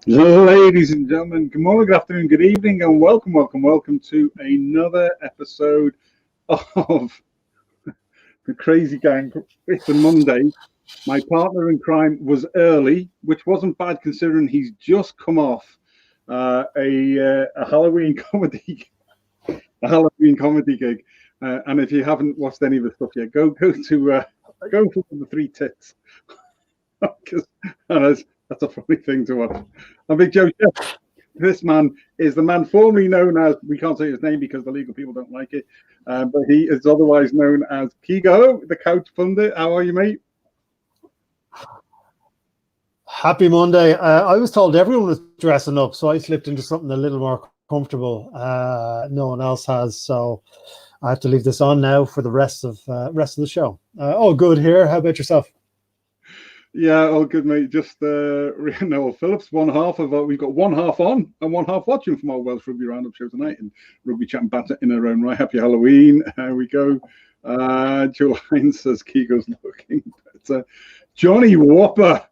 Ladies and gentlemen, good morning, good afternoon, good evening, and welcome to another episode of the Crazy Gang. It's a Monday. My partner in crime was early, which wasn't bad considering he's just come off a Halloween comedy, gig. And if you haven't watched any of the stuff yet, go to the Three Tits, and that's a funny thing to watch. I'm Big Joe. This man is the man formerly known as, we can't say his name because the legal people don't like it, but he is otherwise known as Keego, the couch pundit. How are you, mate? Happy Monday. I was told everyone was dressing up, so I slipped into something a little more comfortable. No one else has, so I have to leave this on now for the rest of the show. All good here. How about yourself? Yeah, all good, mate. Just Noel Phillips, one half of we've got one half on and one half watching from our Welsh Rugby Roundup show tonight, and Rugby Chat and Banter in our own right. Happy Halloween. Here we go. Julian says Keego's looking better. Johnny Whopper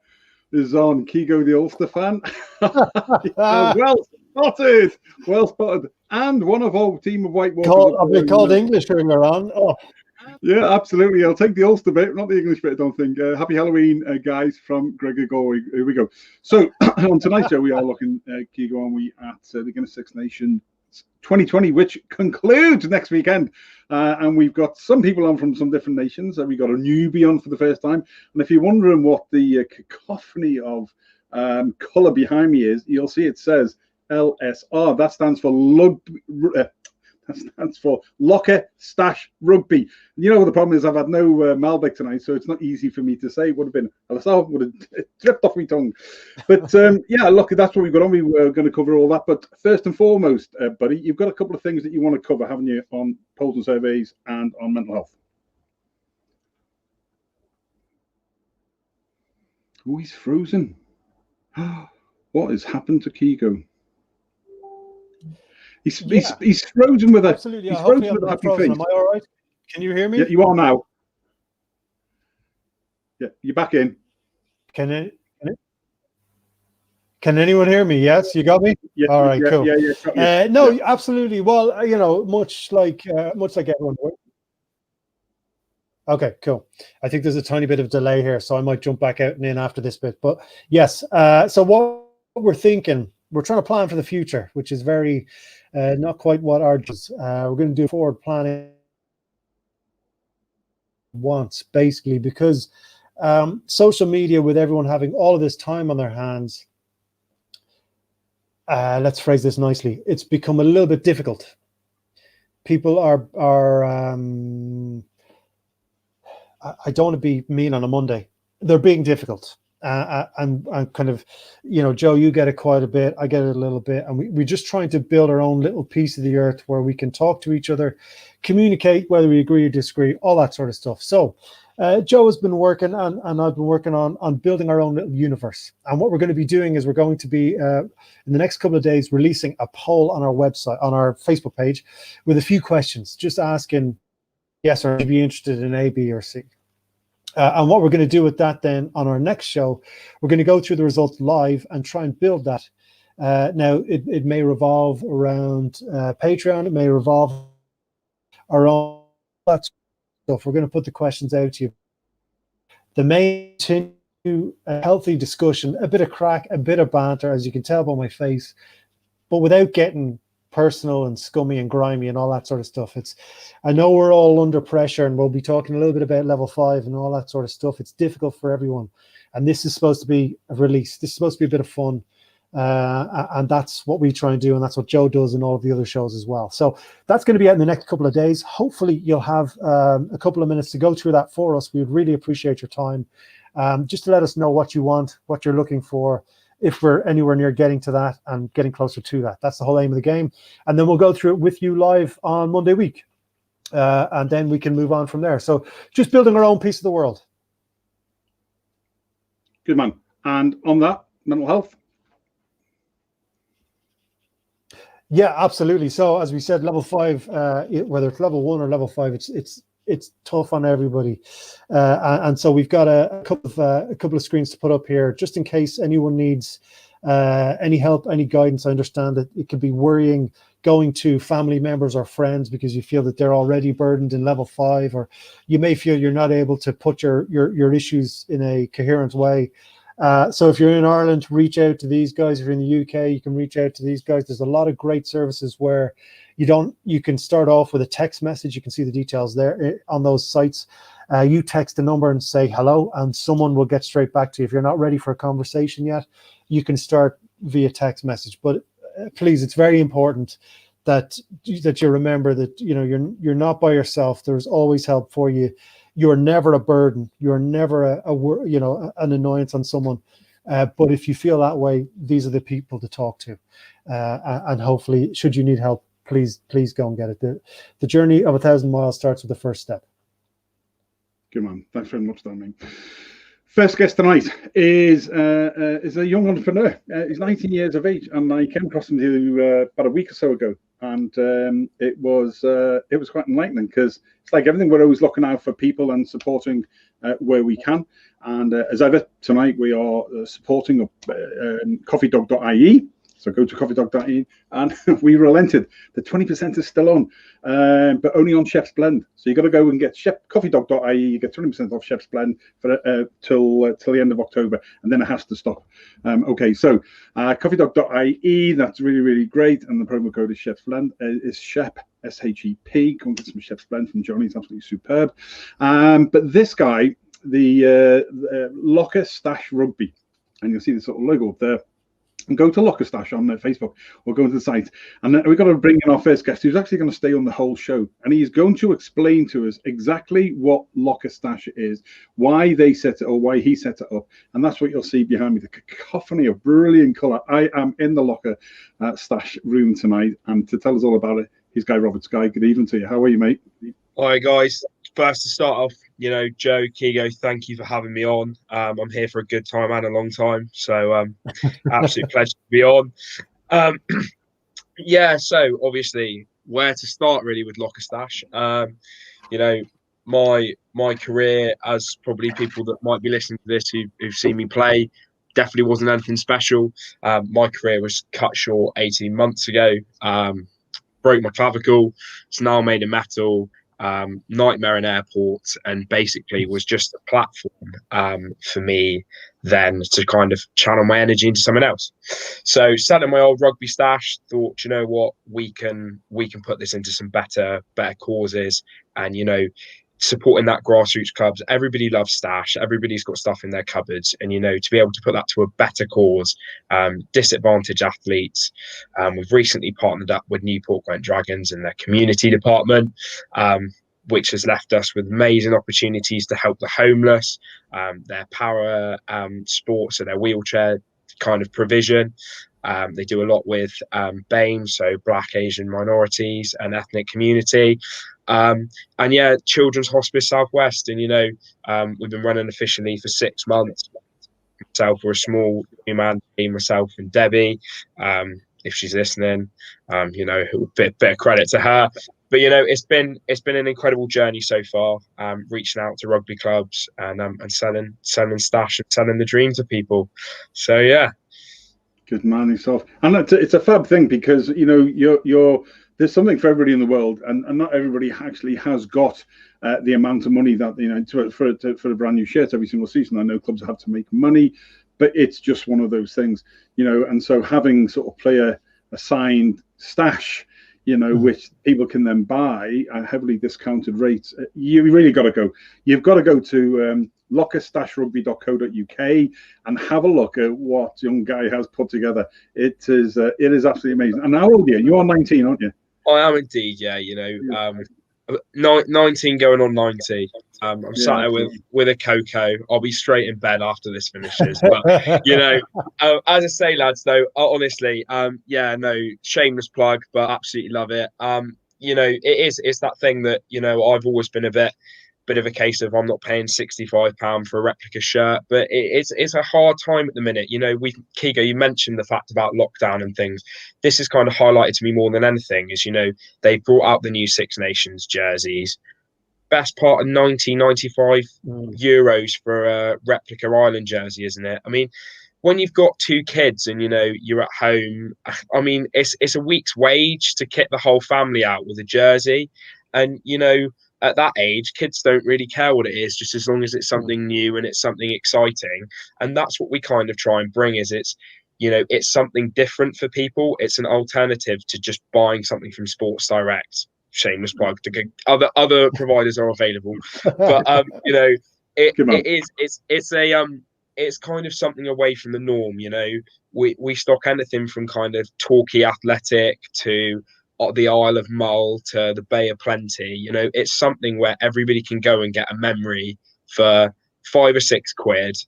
is on. Keego, the Ulster fan. Well spotted. And one of our team of White Walkers. I've been called English during around. Oh. Yeah, absolutely. I'll take the Ulster bit, not the English bit, I don't think. Happy Halloween, guys, from Gregor Gore. Here we go. So, on tonight's show, we are looking, Keego, and we at the Guinness Six Nations 2020, which concludes next weekend. And we've got some people on from some different nations. We got a newbie on for the first time. And if you're wondering what the cacophony of colour behind me is, you'll see it says LSR. That stands for That stands for Locker Stash Rugby. You know what the problem is? I've had no Malbec tonight, so it's not easy for me to say. It would have been LSR, would have dripped off my tongue. But yeah, look, that's what we've got on. We were going to cover all that. But first and foremost, buddy, you've got a couple of things that you want to cover, haven't you, on polls and surveys and on mental health? Oh, he's frozen. What has happened to Keego? He's frozen with a absolutely. He's frozen with a happy face. Am I all right? Can you hear me? Yeah, you are now. Yeah, you're back in. Can anyone hear me? Yes, you got me. Yeah, all right, cool. Yeah. No, absolutely. Well, you know, much like everyone. Okay, cool. I think there's a tiny bit of delay here, so I might jump back out and in after this bit. But yes, so what we're thinking, we're trying to plan for the future, which is very not quite what our we're going to do forward planning once, basically, because social media, with everyone having all of this time on their hands, let's phrase this nicely, it's become a little bit difficult. People are I don't want to be mean on a Monday. They're being difficult. And kind of, you know, Joe, you get it quite a bit, I get it a little bit, and we're just trying to build our own little piece of the earth where we can talk to each other, communicate, whether we agree or disagree, all that sort of stuff. So Joe has been working, and I've been working on building our own little universe. And what we're going to be doing is we're going to be, in the next couple of days, releasing a poll on our website, on our Facebook page, with a few questions, just asking, yes, or be interested in A, B, or C. And what we're going to do with that then on our next show, we're going to go through the results live and try and build that. Now, it may revolve around Patreon. It may revolve around that stuff. We're going to put the questions out to you. The main continue a healthy discussion, a bit of crack, a bit of banter, as you can tell by my face, but without getting personal and scummy and grimy and all that sort of stuff. I know we're all under pressure, and we'll be talking a little bit about level 5 and all that sort of stuff. It's difficult for everyone, and this is supposed to be a release. This is supposed to be a bit of fun, and that's what we try and do, and that's what Joe does in all of the other shows as well. So that's going to be out in the next couple of days. Hopefully you'll have a couple of minutes to go through that for us. We would really appreciate your time, just to let us know what you want, what you're looking for, if we're anywhere near getting to that and getting closer to that. That's the whole aim of the game. And then we'll go through it with you live on Monday week. And then we can move on from there. So just building our own piece of the world. Good man. And on that, mental health? Yeah, absolutely. So as we said, level 5, whether it's level 1 or level 5, it's tough on everybody, and so we've got a couple of screens to put up here just in case anyone needs Any help, any guidance. I understand that it can be worrying going to family members or friends because you feel that they're already burdened in level 5, or you may feel you're not able to put your issues in a coherent way. So if you're in Ireland, reach out to these guys. If you're in the UK, you can reach out to these guys. There's a lot of great services where you can start off with a text message. You can see the details there on those sites. You text a number and say hello, and someone will get straight back to you. If you're not ready for a conversation yet, you can start via text message. But please, it's very important that you remember that you're not by yourself. There's always help for you. You're never a burden. You're never an annoyance on someone. But if you feel that way, these are the people to talk to. And hopefully, should you need help, please go and get it. The journey of 1,000 miles starts with the first step. Good man. Thanks very much, Dan. First guest tonight is a young entrepreneur. He's 19 years of age, and I came across him about a week or so ago, and it was quite enlightening, because it's like everything, we're always looking out for people and supporting where we can. And as ever tonight, we are supporting coffeedog.ie. So go to coffeedog.ie, and we relented. The 20% is still on, but only on Chef's Blend. So you got to go and get coffeedog.ie. You get 20% off Chef's Blend for till the end of October, and then it has to stop. Okay, so coffeedog.ie. That's really, really great, and the promo code is Chef's Blend. Is Shep, SHEP. Go and get some Chef's Blend from Johnny. It's absolutely superb. But this guy, the Locker Stash Rugby, and you'll see the sort of logo up there. And go to Locker Stash on Facebook, or go to the site. And then we've got to bring in our first guest, who's actually going to stay on the whole show. And he's going to explain to us exactly what Locker Stash is, why they set it, or why he set it up. And that's what you'll see behind me, the cacophony of brilliant colour. I am in the Locker Stash room tonight. And to tell us all about it, he's Guy Roberts. Guy, good evening to you. How are you, mate? Hi, guys. First, to start off, Joe, Keego, thank you for having me on. I'm here for a good time and a long time, so absolute pleasure to be on. So obviously, where to start really with Locker Stash? My career, as probably people that might be listening to this who've seen me play, definitely wasn't anything special. My career was cut short 18 months ago. Broke my clavicle. It's now made of metal. Nightmare in airports, and basically was just a platform for me then to kind of channel my energy into something else. So selling my old rugby stash, thought, you know what, we can put this into some better causes, and supporting that grassroots clubs. Everybody loves stash, everybody's got stuff in their cupboards, and to be able to put that to a better cause, disadvantaged athletes. We've recently partnered up with Newport Gwent Dragons in their community department, which has left us with amazing opportunities to help the homeless, their para sports, and their wheelchair kind of provision. They do a lot with BAME, so Black, Asian minorities and ethnic community. Children's Hospice Southwest, and we've been running officially for 6 months. Myself, we're a small human team, myself and Debbie, if she's listening, a bit of credit to her. But it's been an incredible journey so far, reaching out to rugby clubs and selling stash and selling the dream to people. So yeah. Good man yourself. And it's a fab thing, because you're there's something for everybody in the world, and not everybody actually has got the amount of money that for a brand new shirt every single season. I know clubs have to make money, but it's just one of those things, and so having sort of player assigned stash, which people can then buy at heavily discounted rates. You really got to go. You've got to go to lockerstashrugby.co.uk and have a look at what young Guy has put together. It is absolutely amazing. And how old are you? You are 19, aren't you? I am indeed, yeah. 19 going on 90. I'm sat there with a cocoa. I'll be straight in bed after this finishes. But as I say, lads, though, honestly, shameless plug, but absolutely love it. It's that thing that I've always been a bit of a case of, I'm not paying £65 for a replica shirt, but it's a hard time at the minute. Keego, you mentioned the fact about lockdown and things. This is kind of highlighted to me more than anything is, they brought out the new Six Nations jerseys. Best part of 95 euros for a replica Ireland jersey, isn't it? I mean, when you've got 2 kids and you're at home, I mean, it's a week's wage to kit the whole family out with a jersey, and at that age, kids don't really care what it is, just as long as it's something new and it's something exciting. And that's what we kind of try and bring, is it's something different for people. It's an alternative to just buying something from Sports Direct. Shameless plug. Other providers are available, but it's kind of something away from the norm. We stock anything from kind of Torquay Athletic to the Isle of Mull to the Bay of Plenty. It's something where everybody can go and get a memory for £5 or £6.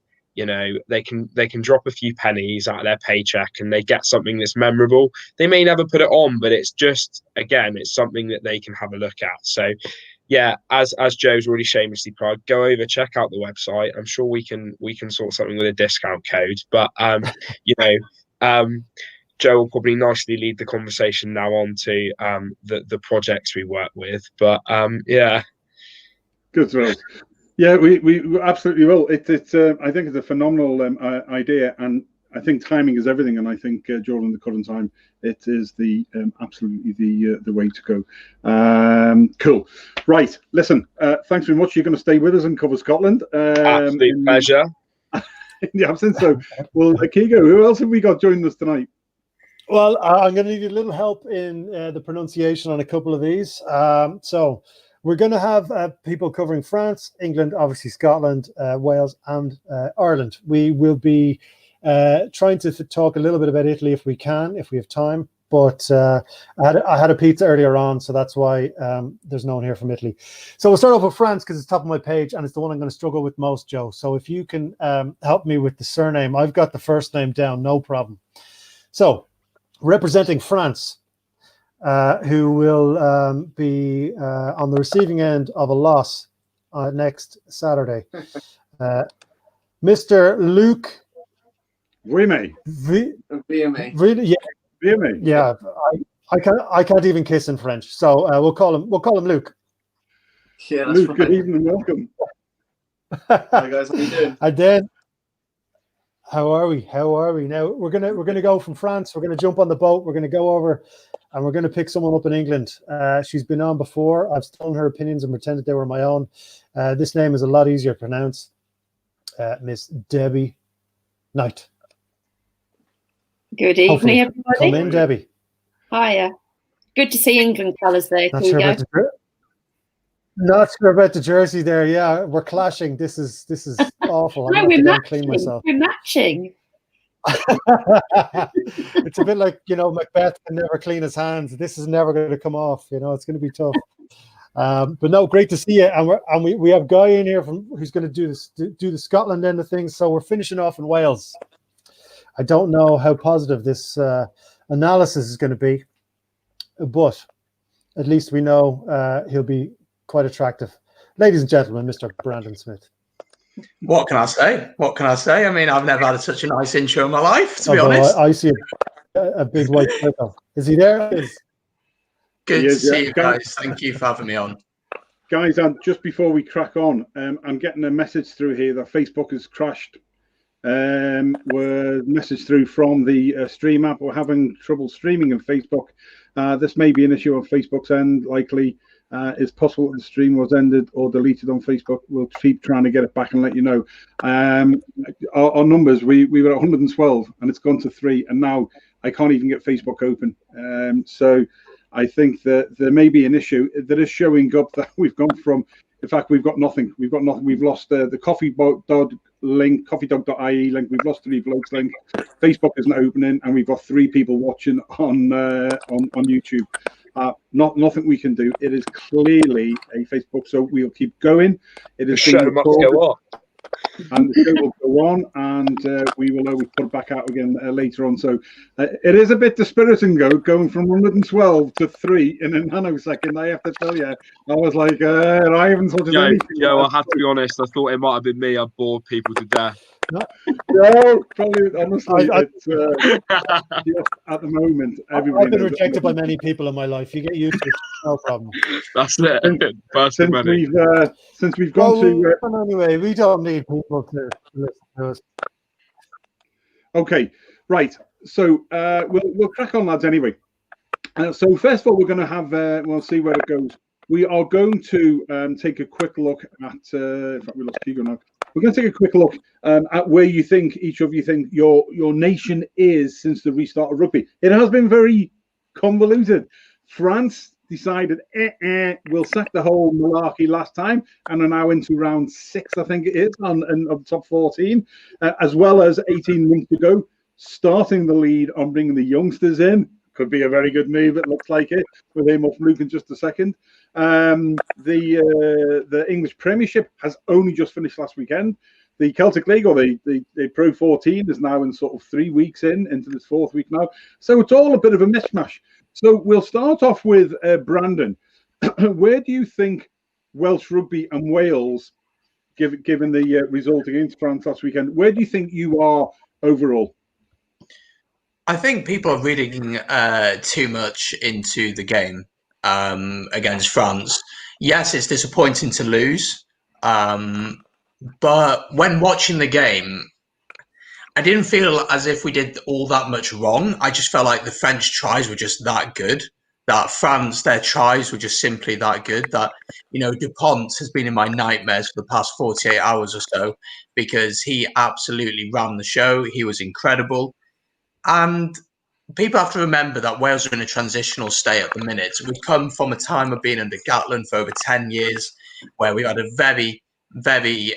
They can drop a few pennies out of their paycheck and they get something that's memorable. They may never put it on, but it's just, again, it's something that they can have a look at. So yeah, as Joe's already shamelessly plugged, go over, check out the website. I'm sure we can sort something with a discount code, but Joe will probably nicely lead the conversation now on to the projects we work with. But yeah. Good throw. Yeah, we absolutely will. It's I think it's a phenomenal idea, and I think timing is everything. And I think during the current time, it is absolutely the way to go. Cool. Right. Listen. Thanks very much. You're going to stay with us and cover Scotland. Absolute pleasure. In the absence. So, well, Keego, who else have we got joining us tonight? Well, I'm going to need a little help in the pronunciation on a couple of these. So we're going to have people covering France, England, obviously Scotland, Wales, and Ireland. We will be trying to talk a little bit about Italy if we can, if we have time. But I had a pizza earlier on, so that's why there's no one here from Italy. So we'll start off with France because it's top of my page and it's the one I'm going to struggle with most, Joe. So if you can help me with the surname, I've got the first name down, no problem. So representing France, who will be on the receiving end of a loss next Saturday. Mr. Luc Vuillemin. Really? Yeah. Vuillemin. Yeah. I can't even kiss in French, so we'll call him Luc. Yeah, that's Luc, right. good evening and welcome. Hi guys, how you doing? And then, how are we? Now we're gonna go from France. We're gonna jump on the boat. We're gonna go over, and we're gonna pick someone up in England. She's been on before. I've stolen her opinions and pretended they were my own. This name is a lot easier to pronounce. Miss Debbie Knight. Good evening, everybody. Come in, Debbie. Hiya. Good to see England colours there, Keego. Not sure about the jersey there. Yeah, we're clashing. This is awful. No, we're matching. We're matching. It's a bit like, Macbeth can never clean his hands. This is never going to come off. It's going to be tough. But no, great to see you. And we have Guy in here who's going to do the Scotland end of things. So we're finishing off in Wales. I don't know how positive this analysis is going to be, but at least we know he'll be quite attractive. Ladies and gentlemen, Mr. Brandon Smith. What can I say? I mean, I've never had such a nice intro in my life, to be honest. I see a big white circle. Is he there? Good to see you guys. Thank you for having me on. Guys, just before we crack on, I'm getting a message through here that Facebook has crashed. We're messaged through from the Stream app. We're having trouble streaming in Facebook. This may be an issue on Facebook's end. Likely, it's possible that the stream was ended or deleted on Facebook. We'll keep trying to get it back and let you know. Our numbers, we were at 112 and it's gone to 3, and now I can't even get Facebook open. So I think that there may be an issue that is showing up that we've gone from. In fact, we've got nothing. We've lost the Coffee Dog link, coffeedog.ie link. We've lost 3 vlogs link. Facebook isn't opening, and we've got 3 people watching on YouTube. Nothing we can do. It is clearly a Facebook, so we'll keep going. It is being recorded, and the show will go on, and we will put it back out again later on. So it is a bit dispiriting going from 112 to 3 in a nanosecond. I have to tell you, I was like, I haven't sorted anything. Joe, I have to be honest. I thought it might have been me. I bored people to death. No, probably. Honestly, it's just at the moment. I've been rejected by many people in my life. You get used to it, no problem. That's it. Since we've gone to. Anyway, we don't need people to listen to us. Okay, right. So we'll crack on, lads. Anyway, so first of all, we're going to have. We'll see where it goes. We are going to take a quick look at. In fact, we lost Keego now. We're going to take a quick look at where you think each of you think your nation is since the restart of rugby. It has been very convoluted. France decided we'll sack the whole malarkey last time and are now into round 6, I think it is, on top 14, as well as 18 months to go, starting the lead on bringing the youngsters in. Could be a very good move, it looks like it. We'll aim off Luke in just a second. The English Premiership has only just finished last weekend. The Celtic League, or the Pro 14, is now in sort of 3 weeks into this 4th week now. So it's all a bit of a mishmash. So we'll start off with Brandon. Where do you think Welsh rugby and Wales, given the result against France last weekend, where do you think you are overall? I think people are reading too much into the game against France. Yes, it's disappointing to lose, but when watching the game, I didn't feel as if we did all that much wrong. I just felt like the French tries were just that good. That France, their tries were just simply that good. That, Dupont has been in my nightmares for the past 48 hours or so because he absolutely ran the show. He was incredible. And people have to remember that Wales are in a transitional state at the minute. We've come from a time of being under Gatland for over 10 years where we had a very, very,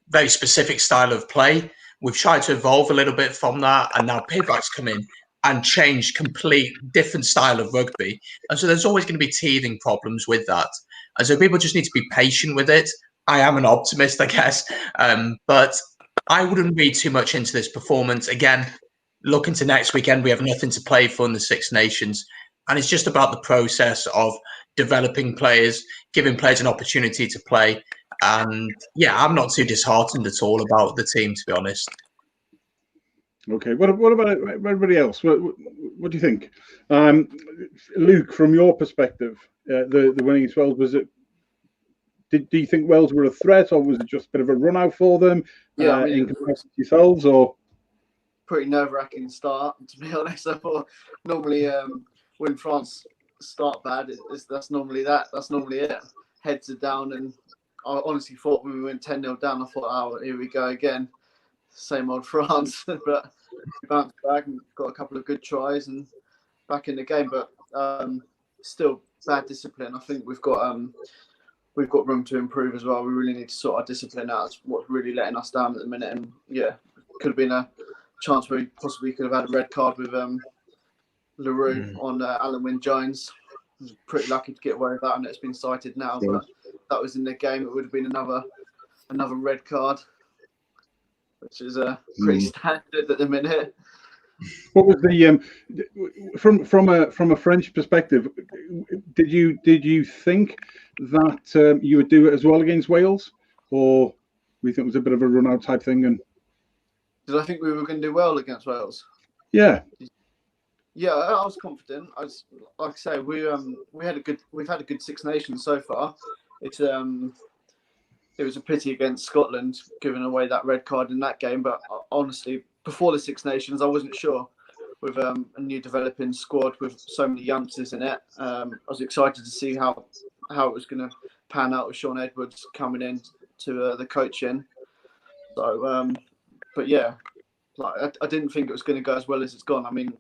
very specific style of play. We've tried to evolve a little bit from that, and now Pivac's come in and changed complete different style of rugby. And so there's always going to be teething problems with that. And so people just need to be patient with it. I am an optimist, I guess, but I wouldn't read too much into this performance. Again, look into next weekend. We have nothing to play for in the Six Nations. And it's just about the process of developing players, giving players an opportunity to play. And yeah, I'm not too disheartened at all about the team, to be honest. Okay, what about everybody else? What do you think, Luke? From your perspective, the winning as well, was it? Do you think Wales were a threat, or was it just a bit of a run out for them? Yeah, in comparison to yourselves, or pretty nerve-wracking start. To be honest, I thought normally when France start bad, that's normally it. Heads are down, and I honestly thought when we went 10-0 down, I thought, oh, here we go again. Same old France. But we bounced back and got a couple of good tries and back in the game. But still bad discipline. I think we've got room to improve as well. We really need to sort our discipline out. It's what's really letting us down at the minute. And yeah, could have been a chance where we possibly could have had a red card with LaRue on Alan Wynne-Jones. I was pretty lucky to get away with that, and it's been cited now. Yeah. But that was in the game. It would have been another red card, which is pretty standard at the minute. What was the from a French perspective? Did you think that you would do it as well against Wales, or we think it was a bit of a run out type thing? And did I think we were going to do well against Wales? Yeah. Yeah, I was confident. Like I say, we've had a good Six Nations so far. It was a pity against Scotland giving away that red card in that game. But honestly, before the Six Nations, I wasn't sure. With a new developing squad with so many youngsters in it, I was excited to see how it was going to pan out with Sean Edwards coming in to the coaching. So, but yeah, like I didn't think it was going to go as well as it's gone. I mean,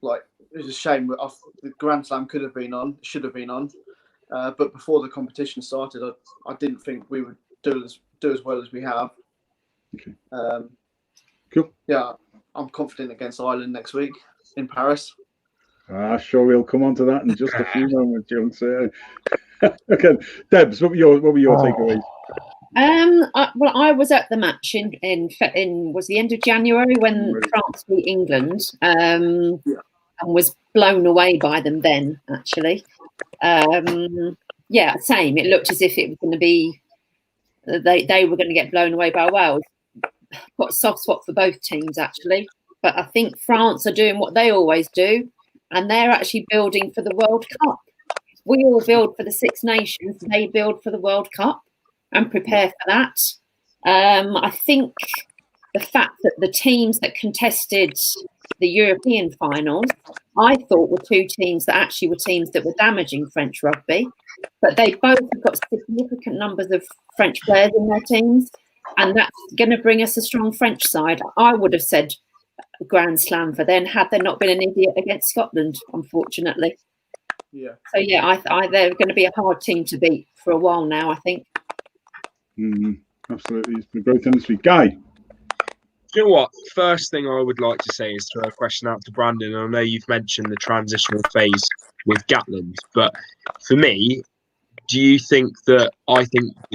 like it was a shame. The Grand Slam should have been on. But before the competition started, I didn't think we would do as well as we have. Okay. Cool. Yeah, I'm confident against Ireland next week in Paris. Sure, we'll come on to that in just a few moments, Jones. Okay, Debs, what were your takeaways? I was at the match in was the end of January when France beat England, and was blown away by them then. Actually, yeah, same. It looked as if it was going to be they were going to get blown away by Wales. Got a soft spot for both teams actually, but I think France are doing what they always do, and they're actually building for the World Cup. We all build for the Six Nations; they build for the World Cup and prepare for that. I think the fact that the teams that contested the European finals, I thought were two teams that actually were teams that were damaging French rugby, but they both have got significant numbers of French players in their teams, and that's going to bring us a strong French side. I would have said Grand Slam for then, had there not been an idiot against Scotland, unfortunately. Yeah. So yeah, they're going to be a hard team to beat for a while now, I think. Absolutely, it's been great industry. Guy. You know what? First thing I would like to say is throw a question out to Brandon. I know you've mentioned the transitional phase with Gatland, but for me, do you think that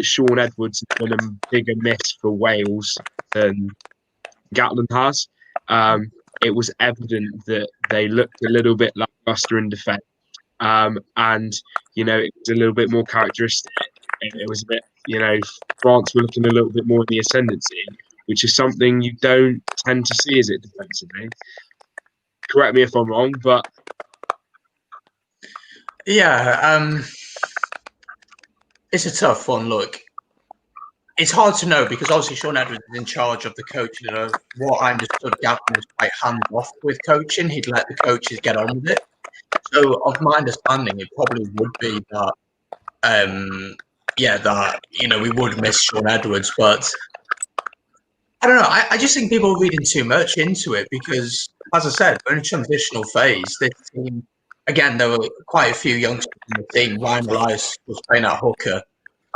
Shaun Edwards has been a bigger miss for Wales than Gatland has? It was evident that they looked a little bit lackluster in defence, and it was a little bit more characteristic. It was a bit, France were looking a little bit more in the ascendancy, which is something you don't tend to see, is it, defensively? Correct me if I'm wrong, but yeah, it's a tough one. Look, it's hard to know because obviously Shaun Edwards is in charge of the coaching. What I understood, Gavin was quite hands off with coaching. He'd let the coaches get on with it. So, of my understanding, it probably would be that, we would miss Shaun Edwards, but I don't know. I just think people are reading too much into it because, as I said, we're in a transitional phase. This team, again, there were quite a few youngsters in the team. Ryan Elias was playing at hooker,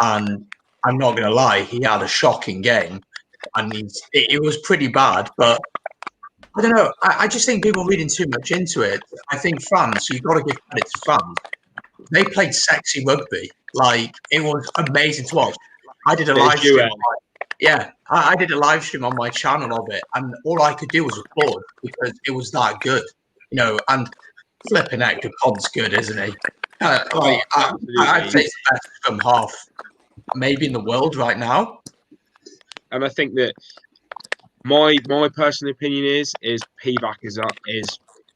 and I'm not going to lie, he had a shocking game, and it was pretty bad. But I don't know. I just think people are reading too much into it. I think France, you've got to give credit to France. They played sexy rugby. Like, it was amazing to watch. I did a live stream. I did a live stream on my channel of it, and all I could do was applaud because it was that good, and flipping heck, Dupont's good, isn't he? I'd say it's the best from half, maybe in the world right now. And I think that my personal opinion is Payback is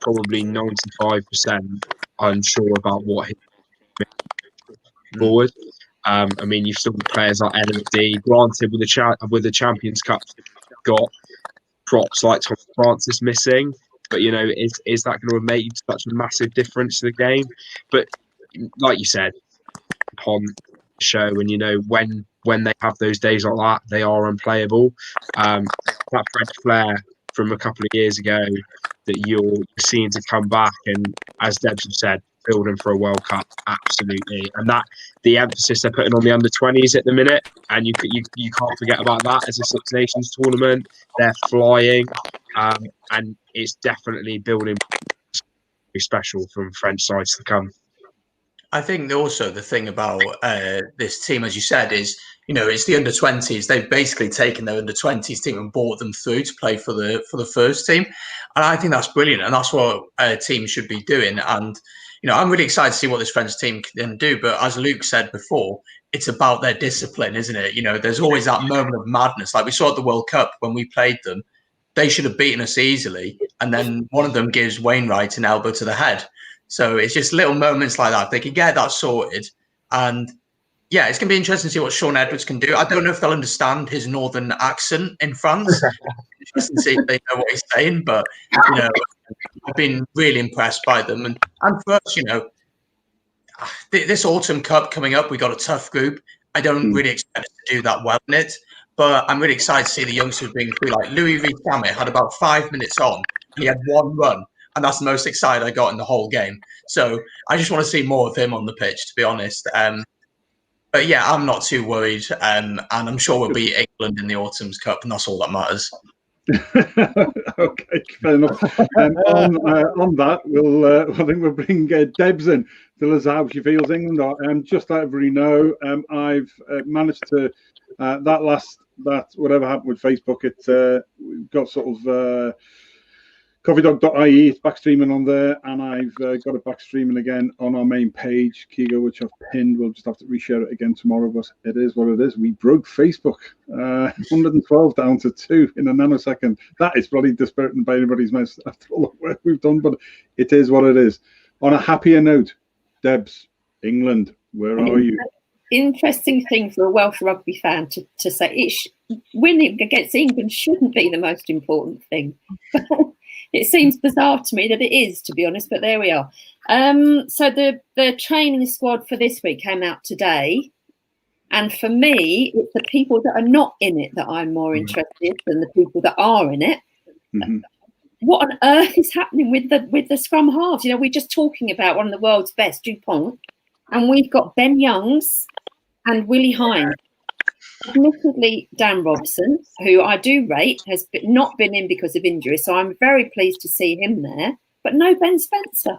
probably 95% unsure about what he's forward. I mean, you've still got players like LMD. Granted, with the Champions Cup, got props like Tom Francis missing. But is that going to make such a massive difference to the game? But like you said, upon the show, and when they have those days like that, they are unplayable. That French flair from a couple of years ago that you're seeing to come back, and as Debs have said, building for a World Cup, absolutely. And that the emphasis they're putting on the under-20s at the minute, and you can't forget about that as a Six Nations tournament. They're flying, and it's definitely building special from French sides to come. I think also the thing about this team, as you said, is it's the under-20s. They've basically taken their under-20s team and brought them through to play for the first team, and I think that's brilliant. And that's what a team should be doing. And I'm really excited to see what this French team can do. But as Luke said before, it's about their discipline, isn't it? There's always that moment of madness, like we saw at the World Cup when we played them. They should have beaten us easily, and then one of them gives Wainwright an elbow to the head. So it's just little moments like that. They can get that sorted. And yeah, it's going to be interesting to see what Shaun Edwards can do. I don't know if they'll understand his northern accent in France. Just to see if they know what he's saying. But, I've been really impressed by them. And for us, this Autumn Cup coming up, we got a tough group. I don't really expect us to do that well in it. But I'm really excited to see the youngsters being through. Like Louis Rees-Zammit had about 5 minutes on. He had one run. And that's the most excited I got in the whole game. So I just want to see more of him on the pitch, to be honest. But yeah, I'm not too worried. And I'm sure we'll beat England in the Autumn's Cup, and that's all that matters. Okay, fair enough. On that, I think we'll bring Debs in. Tell us how she feels England are. Just let everybody know, I've managed to that whatever happened with Facebook, it got sort of coffeedog.ie, it's back streaming on there, and I've got it back streaming again on our main page, Keego, which I've pinned. We'll just have to reshare it again tomorrow, but it is what it is. We broke Facebook, 112 down to 2 in a nanosecond. That is bloody dispiriting by anybody's mouth after all the work we've done, but it is what it is. On a happier note, Debs, England, where are you? interesting thing for a Welsh rugby fan to say. Winning against England shouldn't be the most important thing. It seems bizarre to me that it is, to be honest, but there we are. So the training squad for this week came out today. And for me, it's the people that are not in it that I'm more interested than the people that are in it. Mm-hmm. What on earth is happening with the scrum halves? You know, we're just talking about one of the world's best, Dupont, and we've got Ben Youngs and Willie Hine. Admittedly, Dan Robson, who I do rate, has not been in because of injury, so I'm very pleased to see him there. But no Ben Spencer.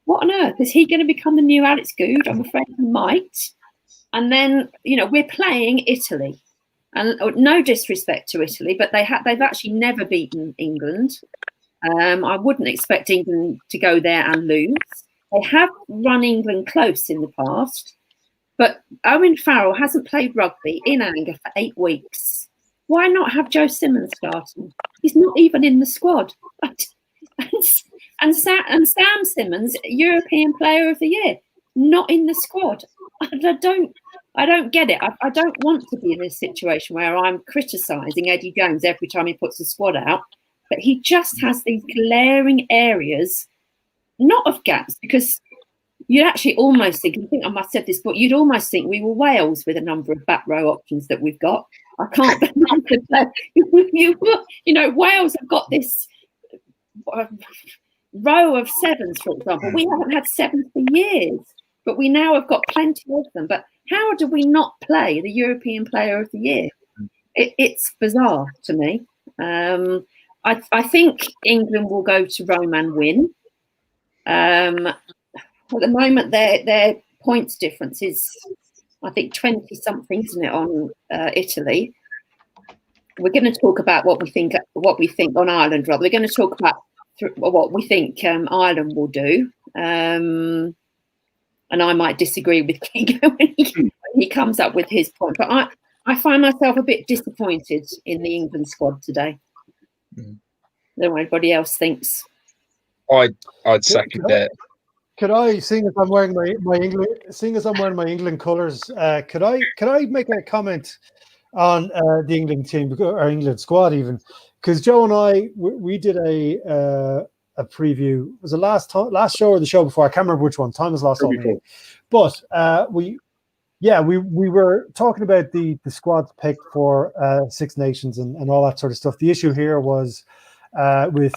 What on earth? Is he going to become the new Alex Good? I'm afraid he might. And then, you know, we're playing Italy. And no disrespect to Italy, but they've actually never beaten England. I wouldn't expect England to go there and lose. They have run England close in the past. But Owen Farrell hasn't played rugby in anger for 8 weeks. Why not have Joe Simmons starting? He's not even in the squad. And Sam Simmons, European Player of the Year, not in the squad. I don't get it. I don't want to be in this situation where I'm criticising Eddie Jones every time he puts the squad out. But he just has these glaring areas, not of gaps, because you'd actually almost think, I think I must have said this, but you'd almost think we were Wales with a number of back row options that we've got. I can't believe that. You know, Wales have got this row of sevens, for example. We haven't had sevens for years, but we now have got plenty of them. But how do we not play the European Player of the Year? It's bizarre to me. I think England will go to Rome and win. At the moment, their points difference is, I think, 20-something, isn't it, on Italy? We're going to talk about what we think on Ireland, rather. We're going to talk about what we think Ireland will do. And I might disagree with Keego when he comes up with his point. But I find myself a bit disappointed in the England squad today. I don't know what anybody else thinks. I'd second that. Could I, seeing as I'm wearing my England colours, could I make a comment on the England team or England squad even? Because Joe and I we did a preview. Was it last show or the show before? I can't remember which one. Time has lost all me. But we were talking about the squad picked for Six Nations and all that sort of stuff. The issue here was with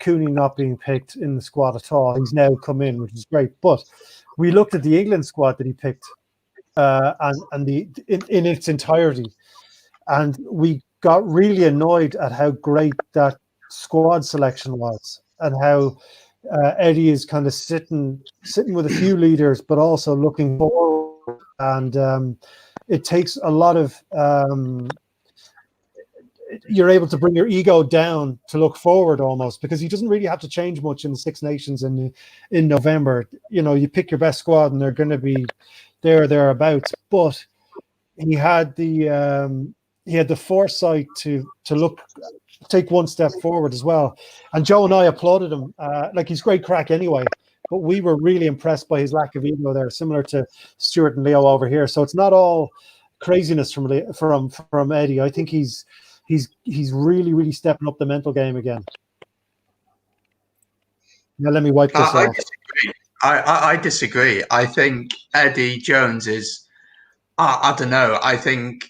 Cooney not being picked in the squad at all. He's now come in, which is great. But we looked at the England squad that he picked and in its entirety, and we got really annoyed at how great that squad selection was and how Eddie is kind of sitting with a few leaders, but also looking forward. And it takes a lot of you're able to bring your ego down to look forward almost, because he doesn't really have to change much in the Six Nations in November. You know, you pick your best squad and they're going to be thereabouts. But he had the foresight to take one step forward as well. And Joe and I applauded him. Like, he's great crack anyway, but we were really impressed by his lack of ego there, similar to Stuart and Leo over here. So it's not all craziness from Eddie. I think he's really, really stepping up the mental game again. Now let me wipe this off. I disagree. I think Eddie Jones is, I don't know. I think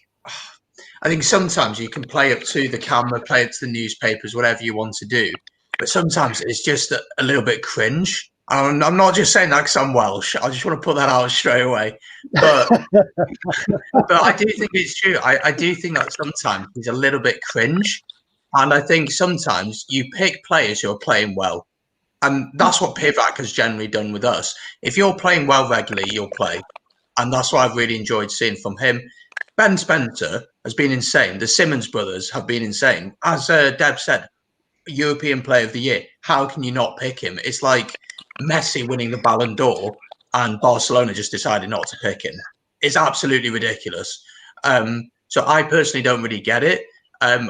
sometimes you can play up to the camera, play up to the newspapers, whatever you want to do. But sometimes it's just a little bit cringe. I'm not just saying that because I'm Welsh. I just want to put that out straight away. But but I do think it's true. I do think that sometimes he's a little bit cringe. And I think sometimes you pick players who are playing well. And that's what Pivac has generally done with us. If you're playing well regularly, you'll play. And that's what I've really enjoyed seeing from him. Ben Spencer has been insane. The Simmons brothers have been insane. As Deb said, European Player of the Year. How can you not pick him? It's like Messi winning the Ballon d'Or and Barcelona just decided not to pick him. It's absolutely ridiculous. So I personally don't really get it.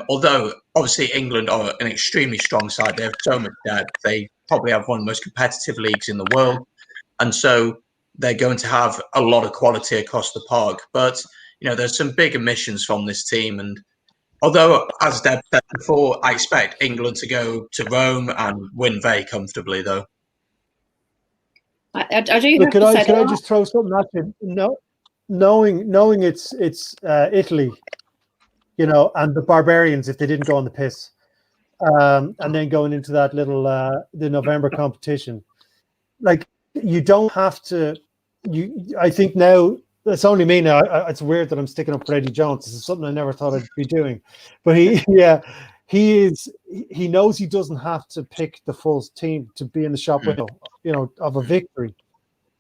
Although obviously England are an extremely strong side. They have so much depth. They probably have one of the most competitive leagues in the world. And so they're going to have a lot of quality across the park. But, there's some big omissions from this team. And although, as Deb said before, I expect England to go to Rome and win very comfortably, though. I do. Look, could I just throw something at you? No, knowing it's Italy, and the barbarians if they didn't go on the piss, and then going into that little the November competition, like you don't have to. I think now it's only me now. It's weird that I'm sticking up for Eddie Jones. This is something I never thought I'd be doing, but he knows he doesn't have to pick the full team to be in the shop window, of a victory.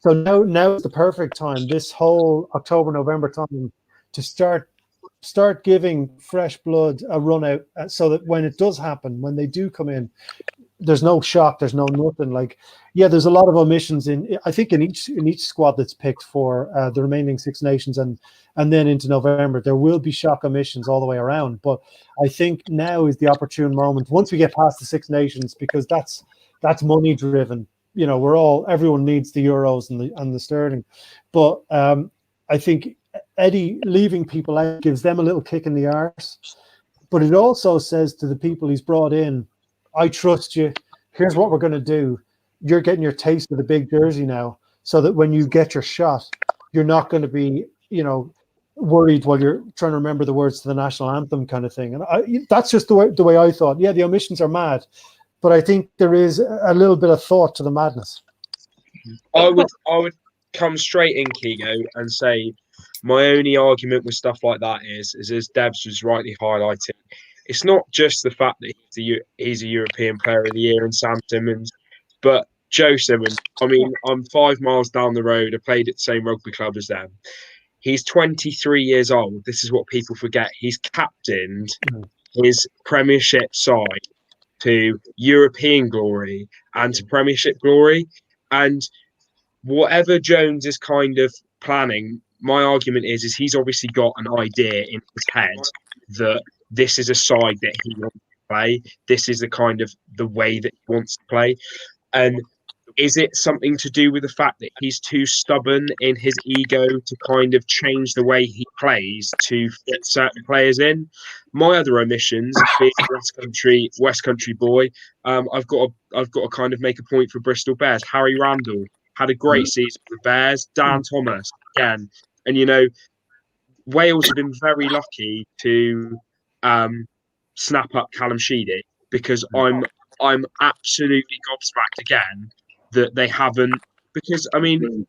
So now is the perfect time, this whole October, November time, to start giving fresh blood a run out, so that when it does happen, when they do come in, there's no shock, there's no nothing. Like, there's a lot of omissions I think in each squad that's picked for the remaining Six Nations, and then into November there will be shock omissions all the way around. But I think now is the opportune moment once we get past the Six Nations, because that's money driven. Everyone needs the euros and the sterling, but I think Eddie leaving people out gives them a little kick in the arse, but it also says to the people he's brought in, I trust you. Here's what we're going to do. You're getting your taste of the big jersey now, so that when you get your shot, you're not going to be, worried while you're trying to remember the words to the national anthem kind of thing. And that's just the way I thought. Yeah, the omissions are mad, but I think there is a little bit of thought to the madness. I would come straight in, Keego, and say my only argument with stuff like that is as Debs was rightly highlighting, it's not just the fact that he's a European Player of the Year and Sam Simmonds, but Joe Simmonds. I mean, I'm 5 miles down the road. I played at the same rugby club as them. He's 23 years old. This is what people forget. He's captained his Premiership side to European glory and to Premiership glory. And whatever Jones is kind of planning, my argument is he's obviously got an idea in his head that this is a side that he wants to play. This is the way that he wants to play. And is it something to do with the fact that he's too stubborn in his ego to kind of change the way he plays to fit certain players in? My other omissions, being West Country boy, I've got to kind of make a point for Bristol Bears. Harry Randall had a great season for the Bears. Dan Thomas again, and Wales have been very lucky to snap up Callum Sheedy, because I'm absolutely gobsmacked again that they haven't, because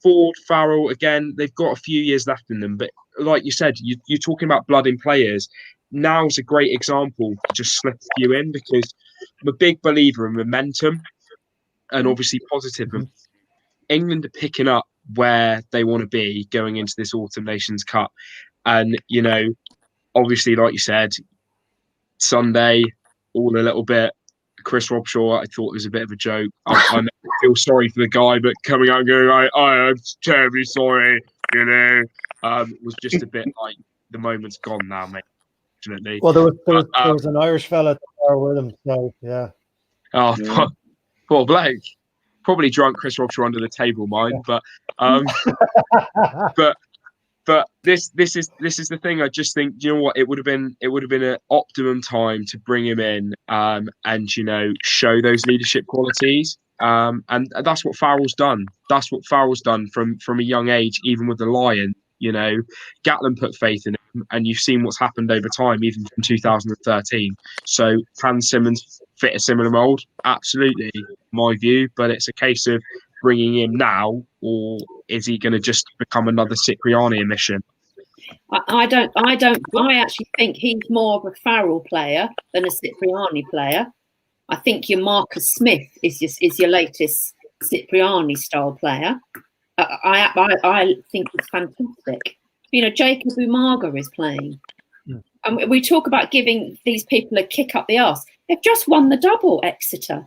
Ford, Farrell, again, they've got a few years left in them, but like you said, you're talking about blood in players. Now's a great example to just slip a few in, because I'm a big believer in momentum and obviously positive. England are picking up where they want to be going into this Autumn Nations Cup, and obviously, like you said, Sunday, all a little bit. Chris Robshaw, I thought was a bit of a joke. I feel sorry for the guy, but coming out and going, I'm terribly sorry, was just a bit like the moment's gone now, mate. Unfortunately. Well, there was an Irish fella there with him, so yeah. Oh, yeah. Poor bloke. Probably drunk Chris Robshaw under the table, mine, but But this is the thing. I just think, what, it would have been an optimum time to bring him in and show those leadership qualities. And that's what Farrell's done. That's what Farrell's done from a young age, even with the Lion. Gatland put faith in him, and you've seen what's happened over time, even from 2013. So can Simmonds fit a similar mould? Absolutely, my view. But it's a case of bringing him now, or is he going to just become another Cipriani omission? I actually think he's more of a Farrell player than a Cipriani player. I think your Marcus Smith is your latest Cipriani style player. I think it's fantastic. Jacob Umaga is playing. And we talk about giving these people a kick up the arse. They've just won the double, Exeter.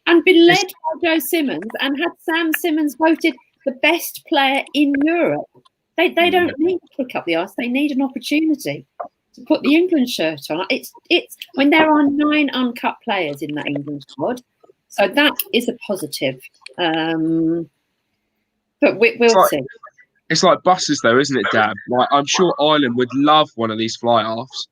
And been led by Joe Simmonds, and had Sam Simmonds voted the best player in Europe. They don't need to kick up the arse. They need an opportunity to put the England shirt on. It's when there are 9 uncut players in that England squad, so that is a positive. But we'll It's see. It's like buses, though, isn't it, Dad? Like, I'm sure Ireland would love one of these fly-offs.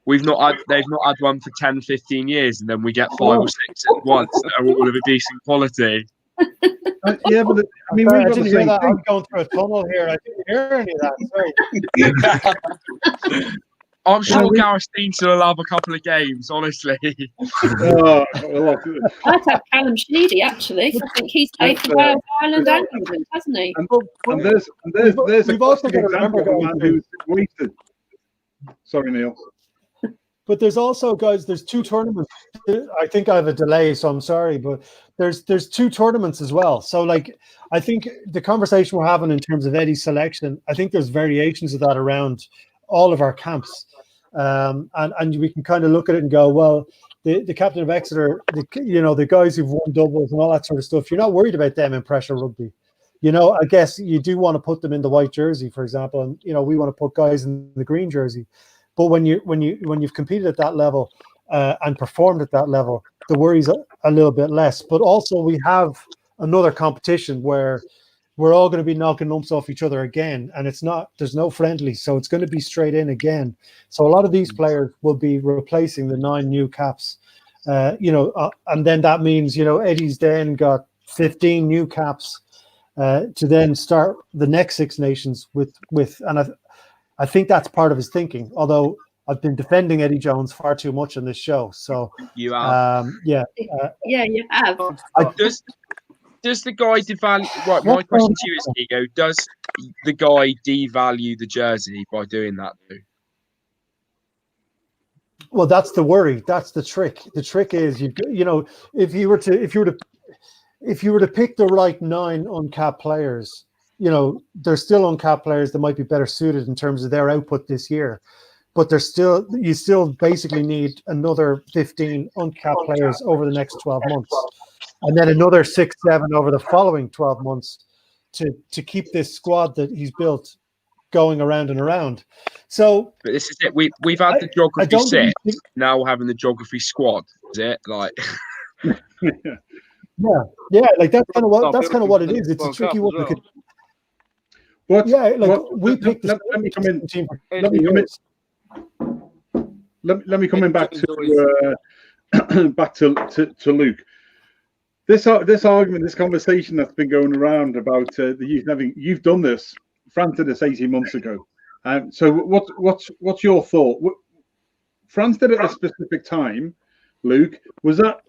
They've not had one for 10, 15 years, and then we get 5 or 6 at once that are all of a decent quality. Yeah, but I mean, Sorry, we've I got the didn't hear same that. thing. I'm going through a tunnel here. I didn't hear any of that. Sorry. I'm sure we- Gareth Deanson will have a couple of games, honestly. Well, I'd have Callum Sheedy, actually. I think he's played for Wales, Ireland, and England, hasn't he? and there's a We've also classic got to example remember, of a guys, man who's wasted. Sorry, Neil. But there's also, guys, there's 2 tournaments. I think I have a delay, so I'm sorry, but there's 2 tournaments as well. So, like, I think the conversation we're having in terms of Eddie's selection, I think there's variations of that around all of our camps. And we can kind of look at it and go, well, the captain of Exeter, the guys who've won doubles and all that sort of stuff, you're not worried about them in pressure rugby. I guess you do want to put them in the white jersey, for example, and we want to put guys in the green jersey. But when you've competed at that level and performed at that level, the worry's a little bit less. But also we have another competition where we're all going to be knocking lumps off each other again, and there's no friendly, so it's going to be straight in again. So a lot of these players will be replacing the 9 new caps, and then that means Eddie's then got 15 new caps to then start the next Six Nations with and I think that's part of his thinking, although I've been defending Eddie Jones far too much on this show. So You are. Yeah, you have. Does the guy devalue? Right, my question to you is, Keego, does the guy devalue the jersey by doing that, though? Well, that's the worry. That's the trick. The trick is, if you were to pick the right 9 uncapped players, there's still uncapped players that might be better suited in terms of their output this year, but you still basically need another 15 uncapped players over the next 12 months, and then another 6, 7 over the following 12 months to keep this squad that he's built going around and around. So, but this is it. We've had the geography set. Now we're having the geography squad. Is it like? Yeah. Like that's kind of what it is. It's a tricky one. Let me come in. Let me come in back to Luke. This argument, this conversation that's been going around about the youth having, you've done this. France did this 18 months ago. So what's your thought? France did it at a specific time. Luke, was that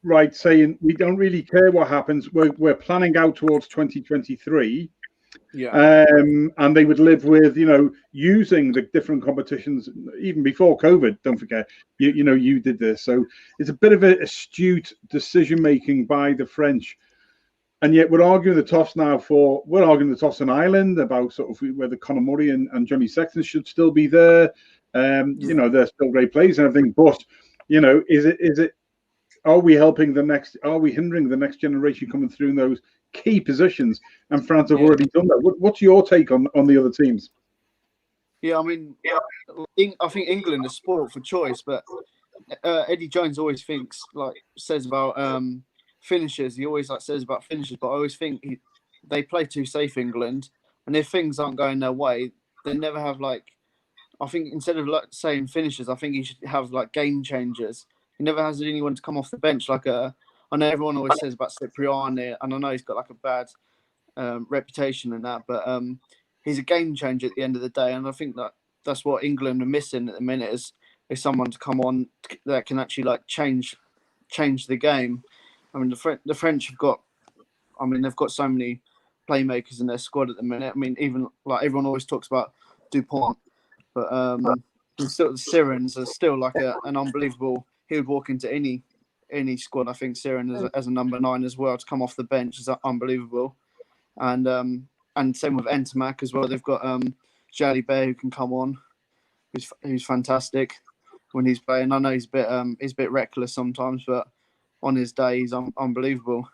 right? Saying we don't really care what happens. We're planning out towards 2023. Yeah. And they would live with, using the different competitions even before COVID. Don't forget, you did this. So it's a bit of an astute decision making by the French. And yet we're arguing the toss now we're arguing the toss in Ireland about sort of whether Conor Murray and Johnny Sexton should still be there. They're still great players and everything. But, is it, are we hindering the next generation coming through in those key positions? And France have already done that. What's your take on the other teams? Yeah, I mean, I think England is spoiled for choice, but Eddie Jones always says about finishers. He always says about finishers, but I always think they play too safe, England, and if things aren't going their way, they never have I think instead of saying finishers, I think he should have game changers. He never has anyone to come off the bench I know everyone always says about Cipriani, and I know he's got a bad reputation in that, but he's a game changer at the end of the day, and I think that's what England are missing at the minute is someone to come on that can actually change the game. I mean, the French have got, they've got so many playmakers in their squad at the minute. I mean, even everyone always talks about Dupont, but still the Sirens are still an unbelievable. He would walk into any squad. I think Siren as a number 9 as well to come off the bench is unbelievable, and same with Entomac as well. They've got Jalibert who can come on, who's fantastic when he's playing. I know he's a bit reckless sometimes, but on his day he's unbelievable.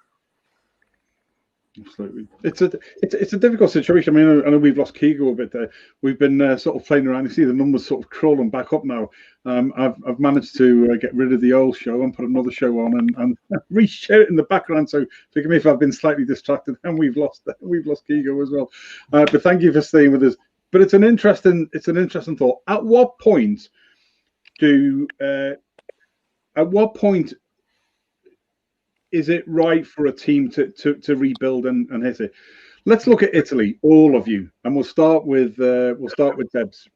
Absolutely, it's a difficult situation. I mean, I know we've lost Keego a bit there. We've been sort of playing around. You see the numbers sort of crawling back up now. I've managed to get rid of the old show and put another show on and reshare it in the background. So forgive me if I've been slightly distracted. And we've lost Keego as well. But thank you for staying with us. But it's an interesting thought. At what point is it right for a team to rebuild and hit it? Let's look at Italy, all of you, and we'll start with Debs.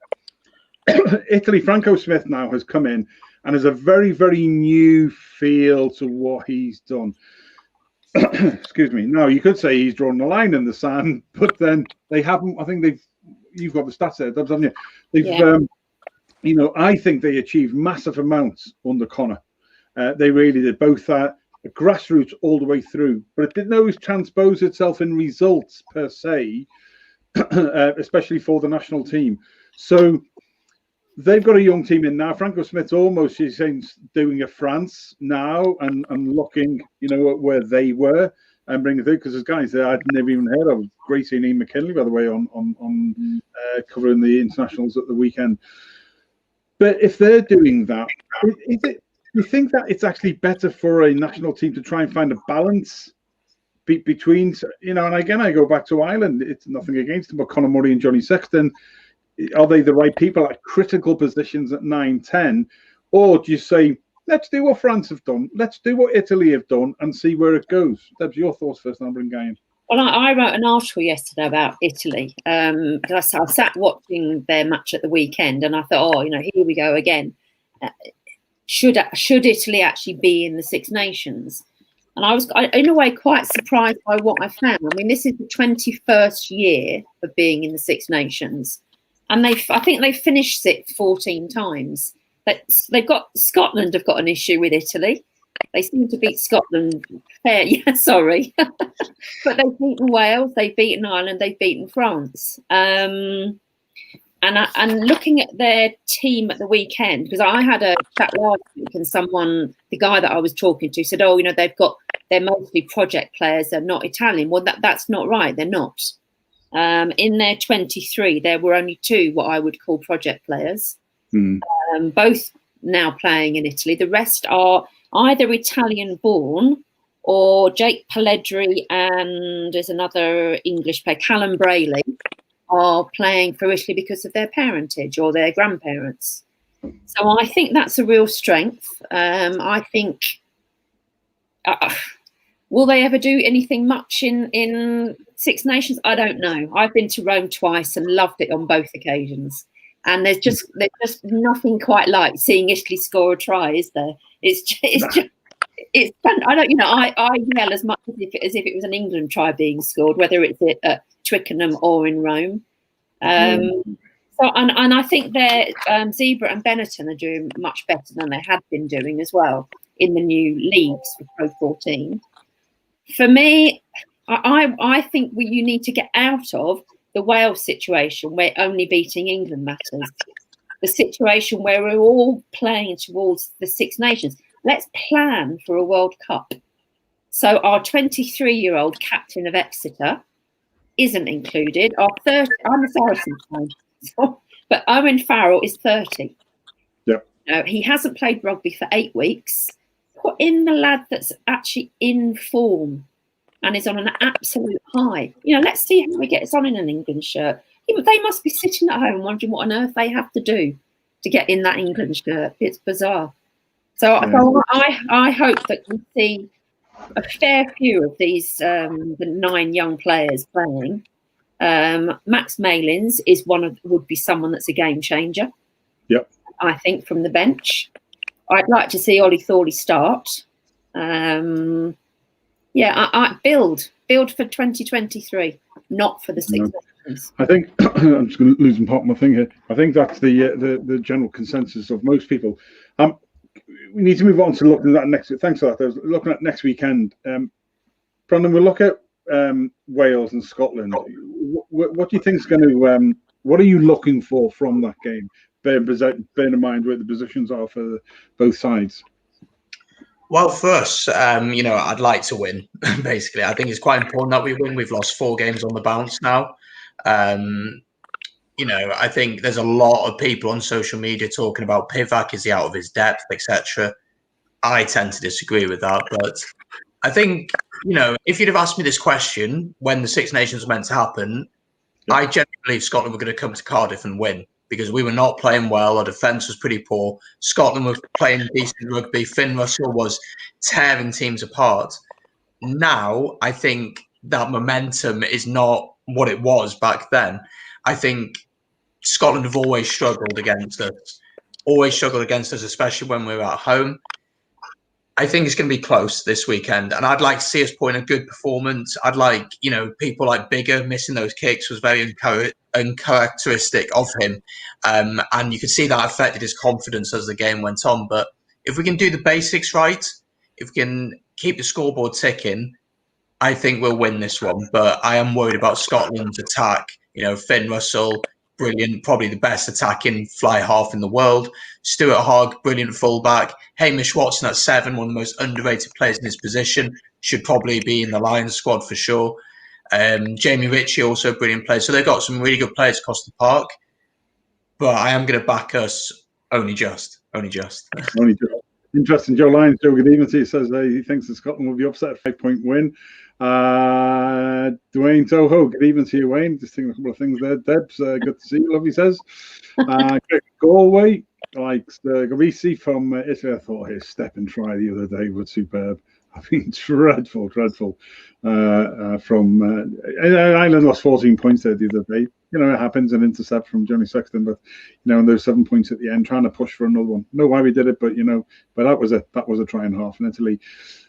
Italy, Franco Smith now has come in and has a very, very new feel to what he's done. Excuse me. Now you could say he's drawn the line in the sand, but then they haven't. I think you've got the stats there, Debs, haven't you? They've I think they achieved massive amounts under Connor. They really did, both that. Grassroots all the way through, but it didn't always transpose itself in results per se, especially for the national team. So they've got a young team in now. Franco Smith's almost, she's saying, doing a France now and looking, at where they were and bringing it through, because there's guys there I'd never even heard of. Gracie and Ian McKinley, by the way, on covering the internationals at the weekend. But if they're doing that, is it? Do you think that it's actually better for a national team to try and find a balance between, and again, I go back to Ireland, it's nothing against them, but Conor Murray and Johnny Sexton, are they the right people at critical positions at 9-10? Or do you say, let's do what France have done, let's do what Italy have done and see where it goes? Debs, your thoughts first, and I'll bring Guy in. Well, I wrote an article yesterday about Italy because I sat watching their match at the weekend and I thought, here we go again. Should Italy actually be in the Six Nations? And I was, in a way, quite surprised by what I found. I mean, this is the 21st year of being in the Six Nations, and I think they've finished it 14 times. Scotland have got an issue with Italy. They seem to beat Scotland fair. Yeah, sorry, but they've beaten Wales, they've beaten Ireland, they've beaten France. And looking at their team at the weekend, because I had a chat last week and the guy that I was talking to said, they're mostly project players, they're not Italian. Well, that's not right, they're not. In their 23, there were only 2 what I would call project players, both now playing in Italy. The rest are either Italian born or Jake Pelledri and there's another English player, Callum Brayley, are playing for Italy because of their parentage or their grandparents. So I think that's a real strength. I think, will they ever do anything much in Six Nations? I don't know. I've been to Rome twice and loved it on both occasions. And there's just nothing quite like seeing Italy score a try, is there? It's fun. I yell as much as if it was an England try being scored, whether it's at Twickenham or in Rome. So I think their Zebra and Benetton are doing much better than they had been doing as well in the new leagues for Pro 14. For me, I think you need to get out of the Wales situation where only beating England matters. The situation where we're all playing towards the Six Nations. Let's plan for a World Cup. So our 23-year-old captain of Exeter isn't included. I'm a Saracens fan, but Owen Farrell is 30. Yep. He hasn't played rugby for 8 weeks. Put in the lad that's actually in form and is on an absolute high. Let's see how he gets on in an England shirt. They must be sitting at home wondering what on earth they have to do to get in that England shirt. It's bizarre. So I hope that we see a fair few of these the 9 young players playing. Max Malins would be someone that's a game changer. Yep. I think from the bench. I'd like to see Ollie Thorley start. I build for 2023, not for the Six Nations. I think I'm just going to lose part of my thing here. I think that's the general consensus of most people. We need to move on to looking at next. Thanks for that. Looking at next weekend, Brandon. We'll look at Wales and Scotland. What do you think is going to? What are you looking for from that game? Bear in mind where the positions are for both sides. Well, for us, I'd like to win. Basically, I think it's quite important that we win. We've lost 4 games on the bounce now. I think there's a lot of people on social media talking about Pivac, is he out of his depth, etc. I tend to disagree with that, but I think, if you'd have asked me this question when the Six Nations were meant to happen, I genuinely believe Scotland were going to come to Cardiff and win, because we were not playing well. Our defence was pretty poor. Scotland was playing decent rugby. Finn Russell was tearing teams apart. Now, I think that momentum is not what it was back then. I think Scotland have always struggled against us, especially when we were at home. I think it's going to be close this weekend, and I'd like to see us put in a good performance. I'd like, people like Bigger missing those kicks was very uncharacteristic of him, and you could see that affected his confidence as the game went on. But if we can do the basics right, if we can keep the scoreboard ticking, I think we'll win this one. But I am worried about Scotland's attack. Finn Russell, brilliant, probably the best attacking fly half in the world. Stuart Hogg, brilliant fullback. Hamish Watson at 7, one of the most underrated players in his position, should probably be in the Lions squad for sure. Jamie Ritchie, also a brilliant player. So they've got some really good players across the park. But I am going to back us only just. Interesting. Joe Lyons, Joe, good evening to you. Says he thinks that Scotland will be upset a 5-point win. Dwayne Toho, good evening to you, Wayne. Just thinking a couple of things there. Debs, good to see you, love, he says. Galway likes Garisi from Italy. I thought his step and try the other day was superb. I mean, dreadful. Ireland lost 14 points there the other day. It happens, an intercept from Johnny Sexton, but and those 7 points at the end, trying to push for another one. Know why we did it, but but that was a try and a half. And Italy,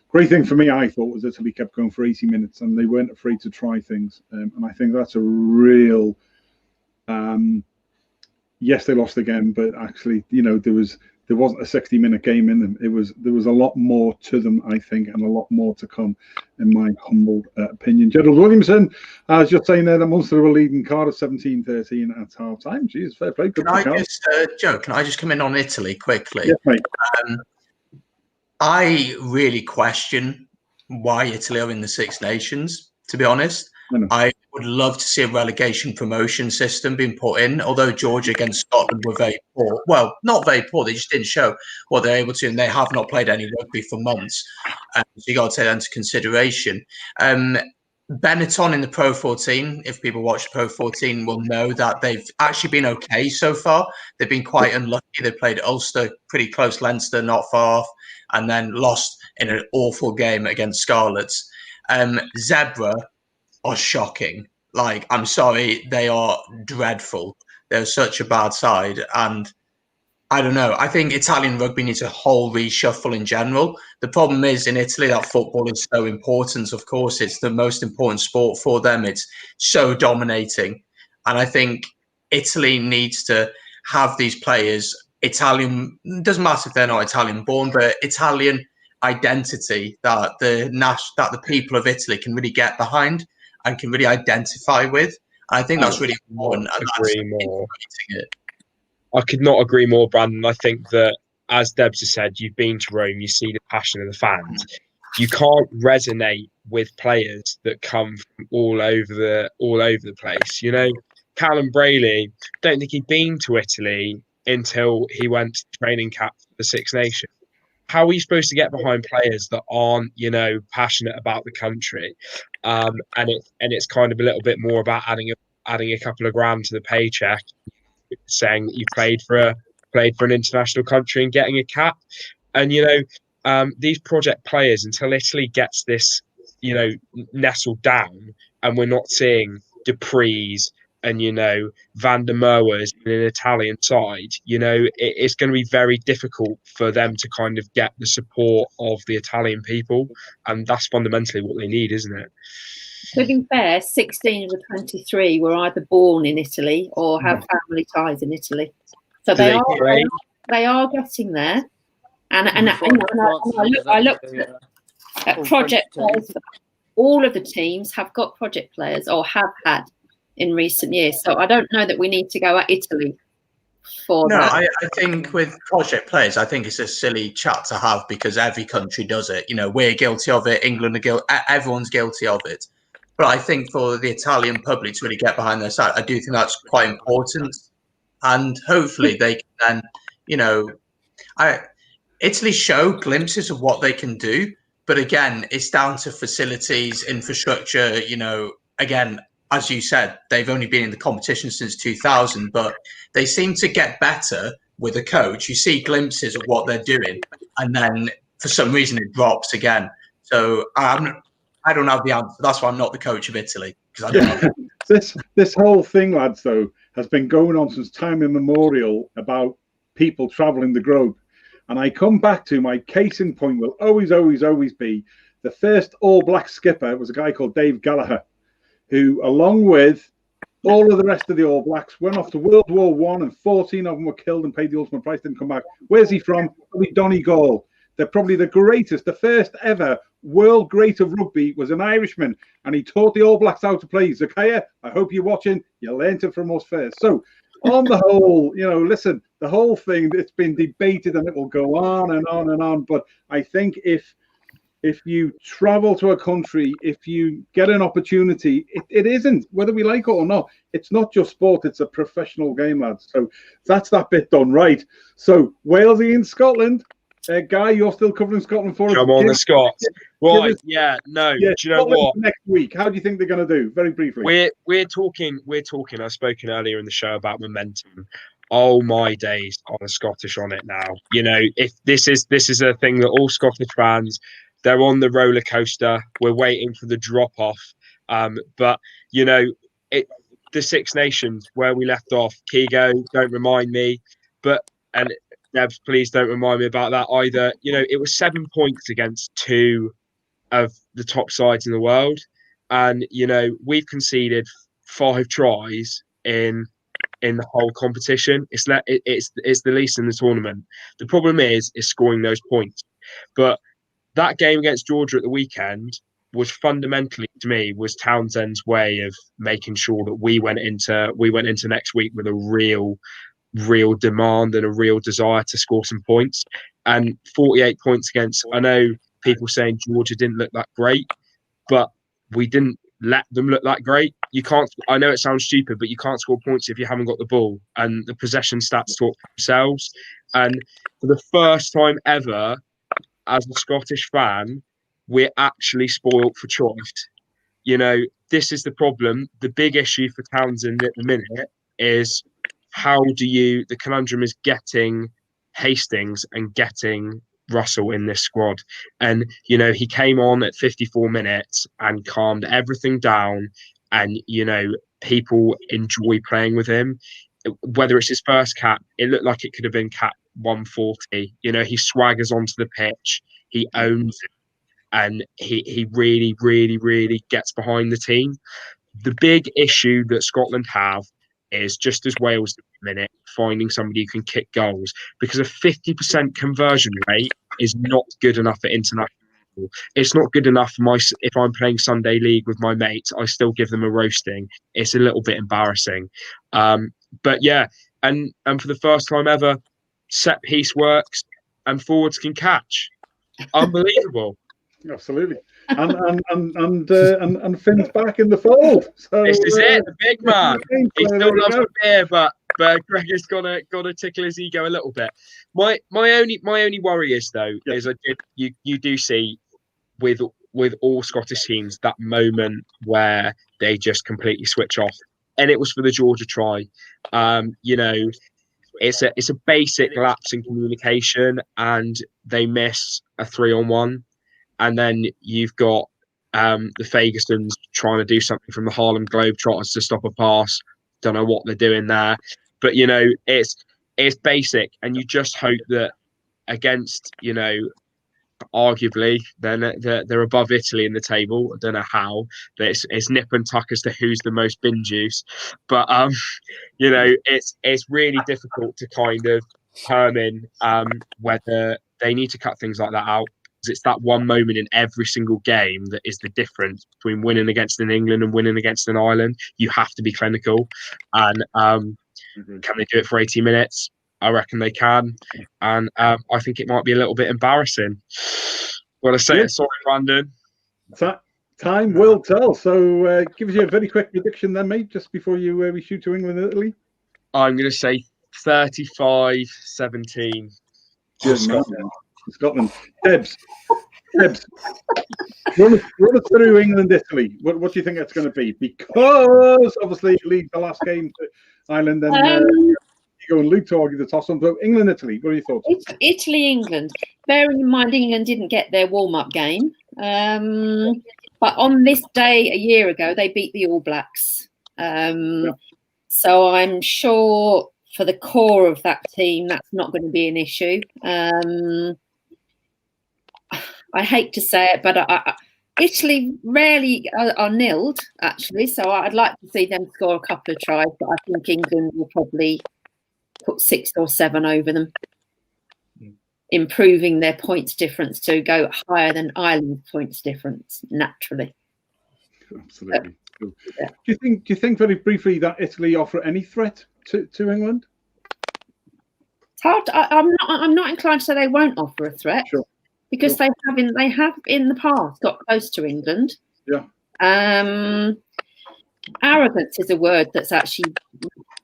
great thing for me, I thought, was Italy kept going for 80 minutes and they weren't afraid to try things. And I think that's a real. Yes, they lost again, but actually, there wasn't a 60-minute game in them. There was a lot more to them, I think, and a lot more to come, in my humble opinion. Gerald Williamson, I was just saying there that Munster were leading Cardiff 17-13 at half time. Jeez, fair play. Joe, can I just come in on Italy quickly? Yes, mate. I really question why Italy are in the Six Nations, to be honest. I would love to see a relegation promotion system being put in, although Georgia against Scotland were very poor. Well, not very poor, they just didn't show what they're able to, and they have not played any rugby for months. So you got to take that into consideration. Benetton in the Pro 14, if people watch the Pro 14, will know that they've actually been okay so far. They've been quite unlucky. They played Ulster, pretty close, Leinster, not far off, and then lost in an awful game against Scarlets. Zebra are shocking. Like, I'm sorry, they are dreadful. They're such a bad side. And I don't know. I think Italian rugby needs a whole reshuffle in general. The problem is in Italy that football is so important. Of course, it's the most important sport for them. It's so dominating. And I think Italy needs to have these players, Italian, doesn't matter if they're not Italian born, but Italian identity that the people of Italy can really get behind and can really identify with. And I think that's really important. I could not agree more, Brandon. I think that, as Debs has said, you've been to Rome, you see the passion of the fans. You can't resonate with players that come from all over the place. Callum Brayley, don't think he'd been to Italy until he went to training camp for the Six Nations. How are you supposed to get behind players that aren't, passionate about the country? And it's kind of a little bit more about adding a couple of grand to the paycheck, saying that you played for an international country and getting a cap. And these project players, until Italy gets this, nestled down, and we're not seeing Dupree's and Van der Merwe's in an Italian side, it's going to be very difficult for them to kind of get the support of the Italian people, and that's fundamentally what they need, isn't it? To be fair, 16 of the 23 were either born in Italy or have family ties in Italy, so they are getting there. And I looked at project players. All of the teams have got project players or have had in recent years. So I don't know that we need to go at Italy for No, that. I think with project players, I think it's a silly chat to have because every country does it. You know, we're guilty of it. England are guilty. Everyone's guilty of it. But I think for the Italian public to really get behind their side, I do think that's quite important. And hopefully they can then, you know, Italy show glimpses of what they can do. But again, it's down to facilities, infrastructure. You know, again, as you said, they've only been in the competition since 2000, but they seem to get better with a coach. You see glimpses of what they're doing, and then for some reason it drops again. So I don't have the answer. That's why I'm not the coach of Italy, because I don't know. This whole thing, lads, though, has been going on since time immemorial about people travelling the globe. And I come back to my case in point will always, always, always be the first All Black skipper was a guy called Dave Gallagher, who, along with all of the rest of the All Blacks, went off to World War One, and 14 of them were killed and paid the ultimate price, didn't come back. Where's he from? Probably Donegal. They're probably the greatest, the first ever world great of rugby was an Irishman, and he taught the All Blacks how to play. Zakaya, I hope you're watching. You learned it from us first. So, on the whole, you know, listen, the whole thing, it's been debated and it will go on and on and on. But I think if you travel to a country, if you get an opportunity, it isn't, whether we like it or not, it's not just sport, it's a professional game, lads. So that's that bit done. Right. So Walesy in Scotland. Guy, you're still covering Scotland for us. Come on, the Scots. Right, yeah, no. Yeah, do you know what? Next week, how do you think they're going to do? Very briefly. We're talking. I've spoken earlier in the show about momentum. Oh my days, are the Scottish on it now? You know, if this is a thing that all Scottish fans, they're on the roller coaster. We're waiting for the drop off. But you know, the Six Nations where we left off. Keego, don't remind me. And Debs, please don't remind me about that either. You know, it was 7 points against 2 of the top sides in the world, and you know we've conceded 5 tries in the whole competition. It's the least in the tournament. The problem is scoring those points. But that game against Georgia at the weekend was fundamentally, to me, was Townsend's way of making sure that we went into next week with a real demand and a real desire to score some points. And 48 points against, I know people saying Georgia didn't look that great, but we didn't let them look that great. You can't, I know it sounds stupid, but you can't score points if you haven't got the ball, and the possession stats talk for themselves. And for the first time ever, as a Scottish fan, we're actually spoiled for choice. You know, this is the problem. The big issue for Townsend at the minute is the conundrum is getting Hastings and getting Russell in this squad. And, you know, he came on at 54 minutes and calmed everything down. And, you know, people enjoy playing with him. Whether it's his first cap, it looked like it could have been cap 140. You know, he swaggers onto the pitch. He owns it. And he really, really, really gets behind the team. The big issue that Scotland have is, just as Wales at the minute, finding somebody who can kick goals, because a 50% conversion rate is not good enough at international level. It's not good enough for if I'm playing Sunday League with my mates, I still give them a roasting. It's a little bit embarrassing. But yeah, and for the first time ever, set piece works and forwards can catch. Unbelievable. Absolutely. And Finn's back in the fold. So this is it, the big man. He still loves a beer, but Greg has got to tickle his ego a little bit. My only worry is though, is you do see with all Scottish teams that moment where they just completely switch off, and it was for the Georgia try. You know, it's a basic lapse in communication, and they miss a 3-on-1. And then you've got the Fergusons trying to do something from the Harlem Globetrotters to stop a pass. Don't know what they're doing there. But, you know, it's basic. And you just hope that against, you know, arguably, they're above Italy in the table. I don't know how. But it's nip and tuck as to who's the most bin juice. But, you know, it's really difficult to kind of determine whether they need to cut things like that out. It's that one moment in every single game that is the difference between winning against an England and winning against an Ireland. You have to be clinical, and Can they do it for 80 minutes? I reckon they can. And I think it might be a little bit embarrassing. Well, I say it, sorry, Brandon. Time will tell. So give us your very quick prediction then, mate, just before we shoot to England and Italy. I'm going to say 35-17. Scotland. Debs. Run us through England, Italy. What do you think that's going to be? Because obviously it leads the last game to Ireland and Keego and Luke to argue the toss on. So England, Italy. What are your thoughts? Italy, England. Bearing in mind England didn't get their warm-up game, but on this day a year ago they beat the All Blacks. So I'm sure for the core of that team that's not going to be an issue. I hate to say it, but Italy rarely are nilled, actually. So I'd like to see them score a couple of tries, but I think England will probably put 6 or 7 over them, improving their points difference to go higher than Ireland's points difference, naturally. Absolutely. Do you think very briefly that Italy offer any threat to England? It's hard. I'm not inclined to say they won't offer a threat. Sure. Because they have in the past got close to England. Yeah. Arrogance is a word that's actually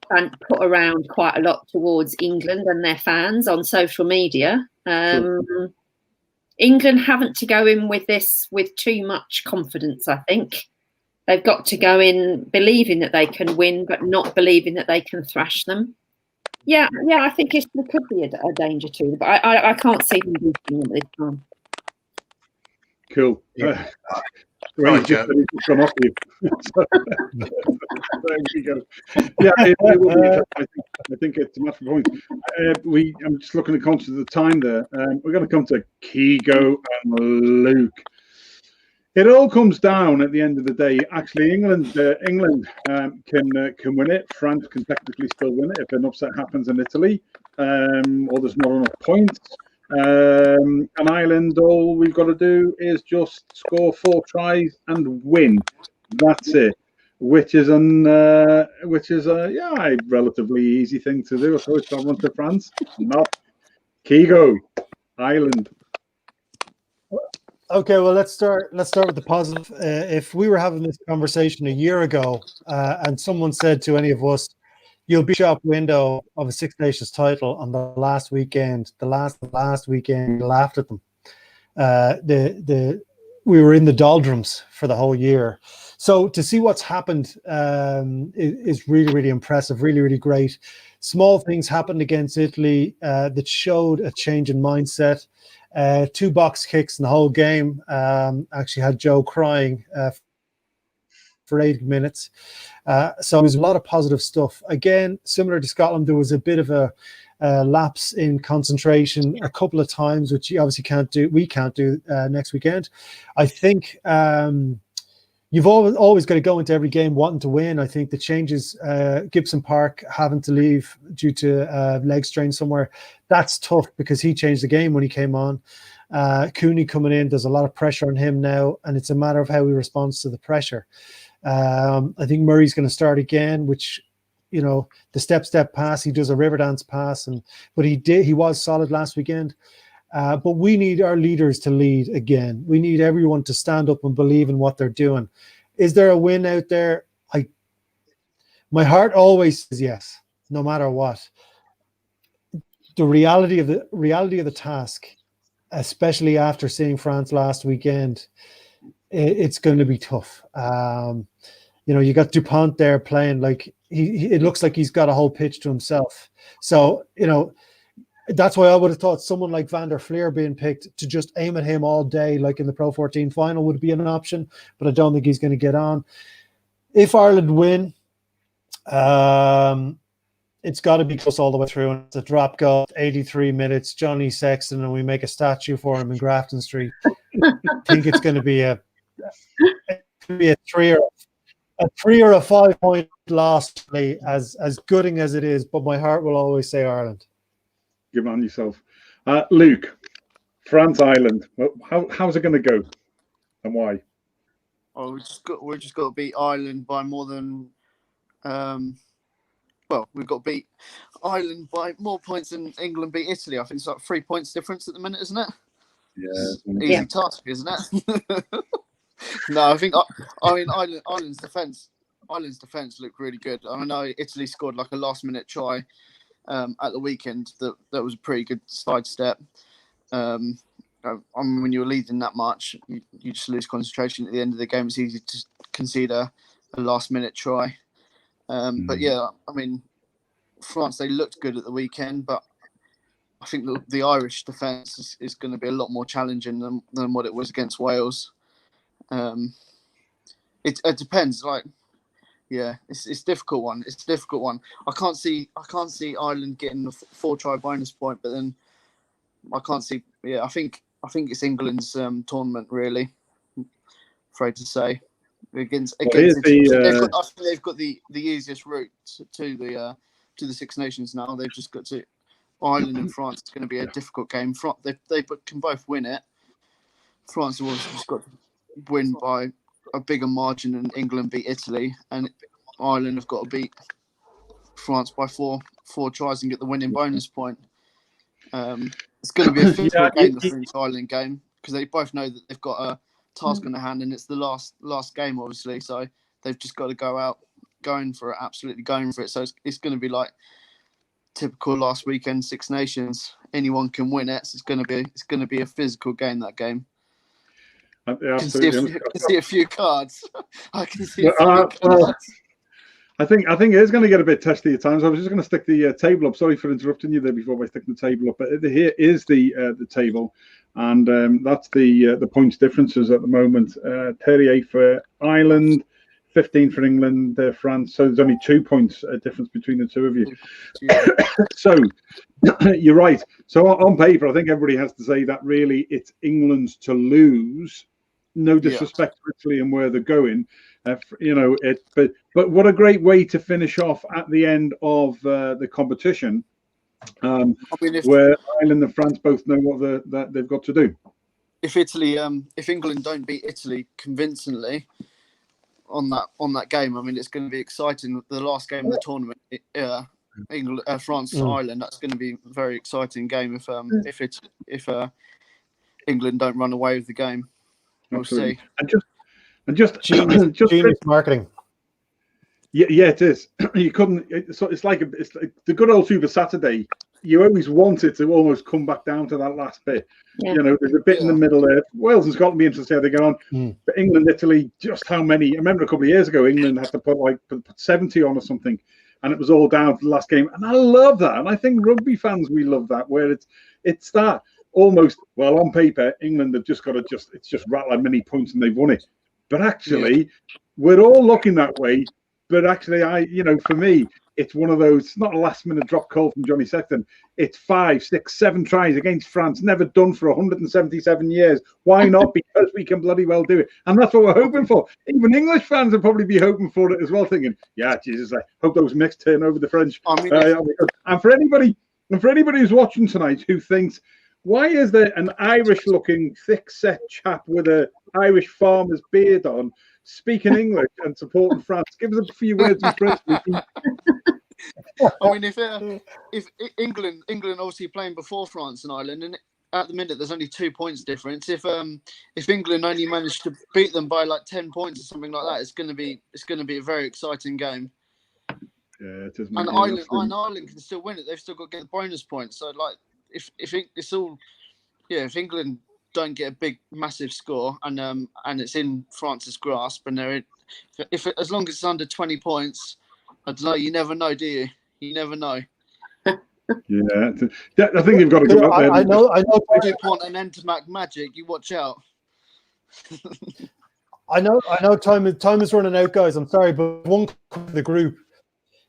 put around quite a lot towards England and their fans on social media. England haven't to go in with this with too much confidence, I think. They've got to go in believing that they can win, but not believing that they can thrash them. Yeah, I think it could be a danger to them, but I can't see them beating them at this time. Cool. Yeah. Right, Joe. Come off you. There we go. Yeah, it will be. I think it's a matter of points. I'm just looking at conscious of the time there. We're going to come to Keego and Luke. It all comes down at the end of the day. Actually, England can win it. France can technically still win it if an upset happens in Italy, or there's not enough points. And Ireland, all we've got to do is just score 4 tries and win. That's it. Which is a relatively easy thing to do. So it's someone to France, not Keego, Ireland. Okay, well, let's start with the positive. If we were having this conversation a year ago, and someone said to any of us, "You'll be shop window of a Six Nations title on the last weekend," the last weekend, we laughed at them. We were in the doldrums for the whole year. So to see what's happened is really, really impressive, really, really great. Small things happened against Italy that showed a change in mindset. 2 box kicks in the whole game. Actually had Joe crying for 8 minutes. So there was a lot of positive stuff. Again, similar to Scotland, there was a bit of a lapse in concentration a couple of times, which you obviously we can't do next weekend. I think you've always got to go into every game wanting to win. I think the changes, Gibson Park having to leave due to leg strain somewhere, that's tough because he changed the game when he came on. Cooney coming in, there's a lot of pressure on him now, and it's a matter of how he responds to the pressure. I think Murray's going to start again, which, the step pass, he does a river dance pass, but he was solid last weekend. But we need our leaders to lead again. We need everyone to stand up and believe in what they're doing. Is there a win out there? My heart always says yes, no matter what. The reality of the task, especially after seeing France last weekend, it's going to be tough. You got Dupont there playing like it looks like he's got a whole pitch to himself. So, that's why I would have thought someone like Van der Fleer being picked to just aim at him all day, like in the Pro 14 final, would be an option, but I don't think he's going to get on. If Ireland win, it's got to be close all the way through. And it's a drop goal, 83 minutes, Johnny Sexton, and we make a statue for him in Grafton Street. I think it's going to be a 3 or a 5 point loss, as gooding as it is, but my heart will always say Ireland. Give on yourself. Luke, France, Ireland. How's it going to go and why? Oh, we're just got to beat Ireland by more than well, we've got to beat Ireland by more points than England beat Italy. I think it's like 3 points difference at the minute, isn't it? Yeah. Easy task, isn't it? No, I think Ireland's defence looked really good. I know Italy scored like a last-minute try at the weekend. That was a pretty good sidestep. When you're leading that much, you just lose concentration at the end of the game. It's easy to concede a last-minute try. But yeah, I mean, France, they looked good at the weekend, but I think the Irish defence is going to be a lot more challenging than what it was against Wales. It depends. Like, yeah, it's a difficult one. It's a difficult one. I can't see Ireland getting the 4-try bonus point, but then I can't see. Yeah, I think it's England's tournament, really. Afraid to say against Italy. I think they've got the easiest route to the Six Nations now. They've just got to Ireland and France. It's going to be a difficult game. They can both win it. France have also just got to win by a bigger margin than England beat Italy, and Ireland have got to beat France by four tries and get the winning bonus point. It's going to be a physical game, the French-Ireland game, because they both know that they've got a task on their hand, and it's the last game, obviously. So they've just got to go out going for it, absolutely going for it. So it's going to be like typical last weekend Six Nations. Anyone can win it. So it's going to be a physical game. That game. I can see a few cards. I can see a few cards. I think it is going to get a bit testy at times. I was just going to stick the table up. Sorry for interrupting you there before I stick the table up. But here is the table, and that's the points differences at the moment. 38 for Ireland, 15 for England, France. So there's only 2 points difference between the two of you. So you're right. So on paper, I think everybody has to say that really it's England's to lose. No disrespect to Italy and where they're going. But what a great way to finish off at the end of the competition, where Ireland and France both know what that they've got to do. If England don't beat Italy convincingly on that game, I mean, it's going to be exciting. The last game of the tournament, France Ireland, that's going to be a very exciting game. If England don't run away with the game, we'll see. And just genius marketing. Yeah, it is. You couldn't. It's like the good old Super Saturday. You always want it to almost come back down to that last bit. Yeah. There's a bit in the middle there. Wales and Scotland be interested how they go on. But England, Italy, just how many? I remember a couple of years ago, England had to put 70 on or something, and it was all down to the last game. And I love that. And I think rugby fans, we love that, where it's that almost, well, on paper, England have just got to it's just rattle out many points and they've won it. But actually, we're all looking that way. But actually, for me, it's one of those. It's not a last-minute drop call from Johnny Sexton. It's 5, 6, 7 tries against France, never done for 177 years. Why not? Because we can bloody well do it, and that's what we're hoping for. Even English fans will probably be hoping for it as well, thinking, "Yeah, Jesus, I hope those mix turn over the French." And for anybody who's watching tonight who thinks, why is there an Irish-looking, thick-set chap with an Irish farmer's beard on, speaking English and supporting France? Give us a few words in French. I mean, if England obviously playing before France and Ireland, and at the minute there's only 2 points difference. If England only managed to beat them by like 10 points or something like that, it's going to be a very exciting game. Yeah, it is. And Ireland can still win it. They've still got to get the bonus points. So like, if England don't get a big, massive score and it's in France's grasp, and as long as it's under 20 points, I don't know. You never know, do you? You never know. Yeah, I think you've got to go up there. I know. If you want an end to magic, you watch out. I know. Time is running out, guys. I'm sorry, but one for the group.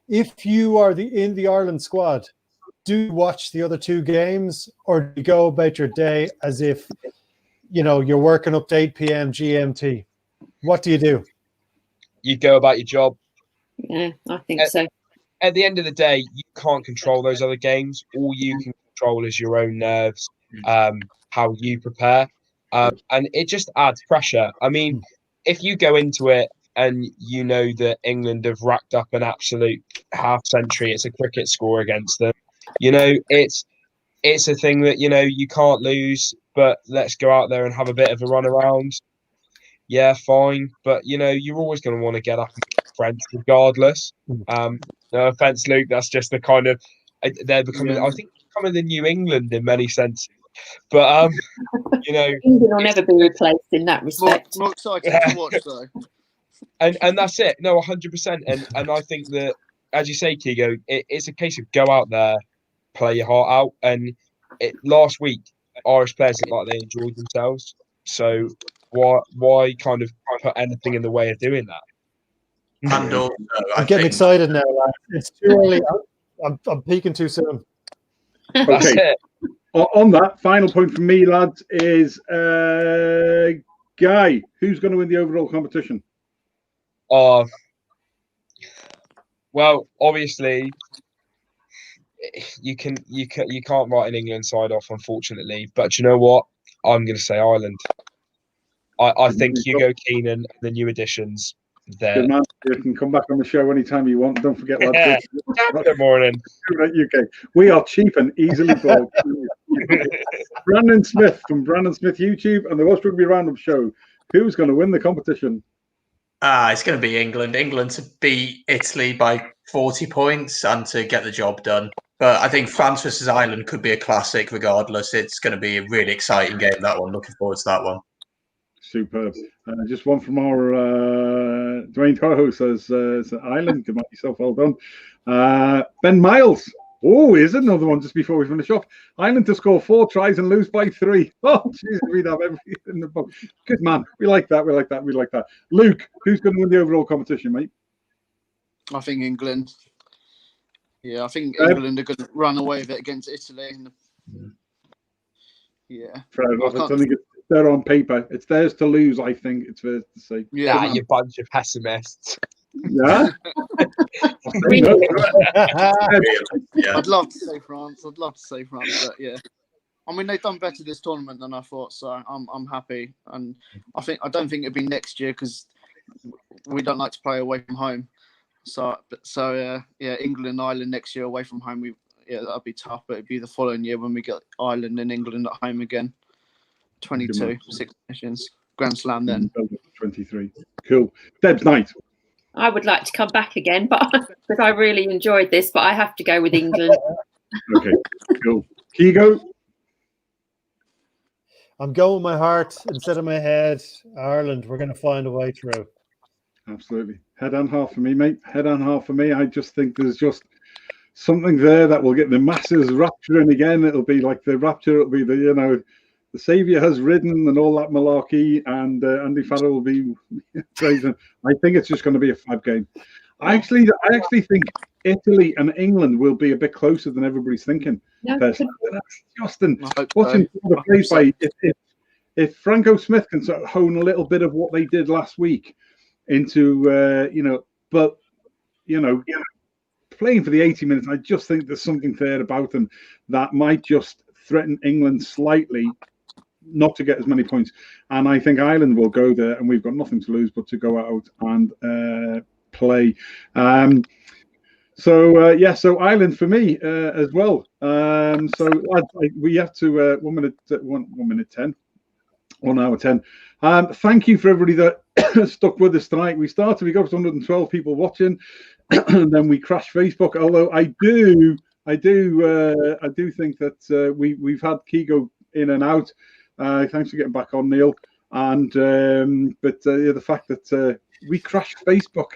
If you are in the Ireland squad, do you watch the other 2 games, or do you go about your day as if you're working up to 8 p.m. GMT? What do you do? You go about your job. Yeah, I think so. At the end of the day, you can't control those other games. All you can control is your own nerves, how you prepare. And it just adds pressure. I mean, if you go into it and you know that England have racked up an absolute half century. It's a cricket score against them. You know, it's a thing that, you know, you can't lose, but let's go out there and have a bit of a run around. Yeah, fine. But, you know, you're always going to want to get up and French regardless. No offense, Luke. That's just the kind of, they're becoming, I think, becoming the New England in many senses. But, you know. England will never be replaced in that respect. More exciting to watch, though. And that's it. No, 100%. And I think that, as you say, Keego, it's a case of go out there, play your heart out. And last week, Irish players looked like they enjoyed themselves. So why kind of put anything in the way of doing that? And also, I'm getting excited now, lads. It's too early. I'm peaking too soon. That's it. On that, final point from me, lads, is Guy, who's going to win the overall competition? Well, obviously, you can't write an England side off, unfortunately. But you know what? I'm going to say Ireland. I think Hugo Keenan, the new additions, there. Good man. You can come back on the show anytime you want. Don't forget, lads. Good morning. UK. We are cheap and easily bought. Brandon Smith from Brandon Smith YouTube and the Welsh Rugby Roundup Show. Who's going to win the competition? It's going to be England. England to beat Italy by 40 points and to get the job done. But I think France versus Ireland could be a classic regardless. It's going to be a really exciting game, that one. Looking forward to that one. Superb. Just one from our Dwayne Toho says Ireland. Good man, yourself. Well done. Ben Miles. Oh, here's another one just before we finish off. Ireland to score 4 tries and lose by 3. Oh, jeez, we'd have everything in the book. Good man. We like that. We like that. We like that. Luke, who's going to win the overall competition, mate? I think England. Yeah, I think England are going to run away with it against Italy. Yeah. Fair enough. It's only they're on paper. It's theirs to lose, I think. It's fair to say. Yeah, you bunch of pessimists. Yeah. I'd love to say France. But yeah. I mean, they've done better this tournament than I thought, so I'm happy. And I don't think it'll be next year because we don't like to play away from home. So yeah, England and Ireland next year away from home. That'll be tough, but it'd be the following year when we get Ireland and England at home again. 22 Six Nations Grand Slam then. 23. Cool. Deb's night. I would like to come back again, but because I really enjoyed this, but I have to go with England. Okay, cool. Keego? I'm going with my heart instead of my head. Ireland, we're going to find a way through. Absolutely. Head and half for me, mate. Head and half for me. I just think there's just something there that will get the masses rapturing again. It'll be like the rapture. It'll be the Saviour has ridden and all that malarkey, and Andy Farrell will be praising. I think it's just going to be a fab game. I actually think Italy and England will be a bit closer than everybody's thinking. No, That's Justin. Watching the play by if Franco Smith can sort of hone a little bit of what they did last week into playing for the 80 minutes, I just think there's something there about them that might just threaten England slightly not to get as many points. And I think Ireland will go there, and we've got nothing to lose but to go out and play. So Ireland for me as well. So we have to 1 minute 10, 1 hour 10. Thank you for everybody that stuck with us tonight. We got up to 112 people watching, and then we crashed Facebook. Although I do think that we've had Keego in and out. Thanks for getting back on, Neil. And the fact that we crashed Facebook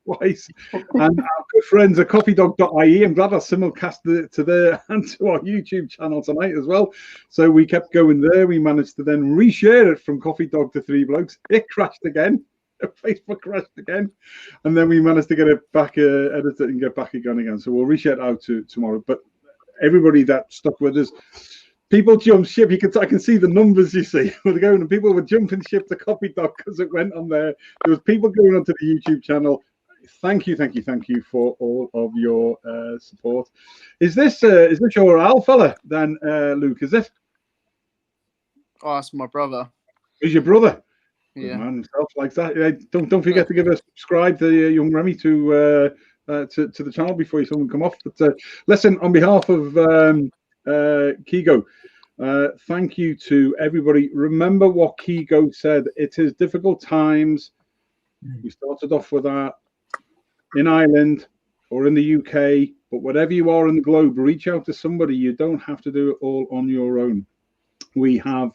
twice, and our good friends at coffeedog.ie, I'm glad I simulcast to there and to our YouTube channel tonight as well. So we kept going there. We managed to then reshare it from Coffee Dog to Three Blokes. It crashed again. Facebook crashed again, and then we managed to get it back edited and get back again. So we'll reshare it out tomorrow. But everybody that stuck with us, people jumped ship. I can see the numbers. You see, people were jumping ship to Coffee Dog because it went on there. There was people going onto the YouTube channel. Thank you for all of your support. Is this your Al fella then, Luke? Is it? Oh, that's my brother. Is your brother? Yeah. Man himself like that. Yeah, don't forget to give a subscribe to young Remy to the channel before you someone come off. But listen, on behalf of Keego, thank you to everybody. Remember what Keego said. It is difficult times. We started off with that in Ireland or in the UK, but whatever you are in the globe, reach out to somebody. You don't have to do it all on your own. We have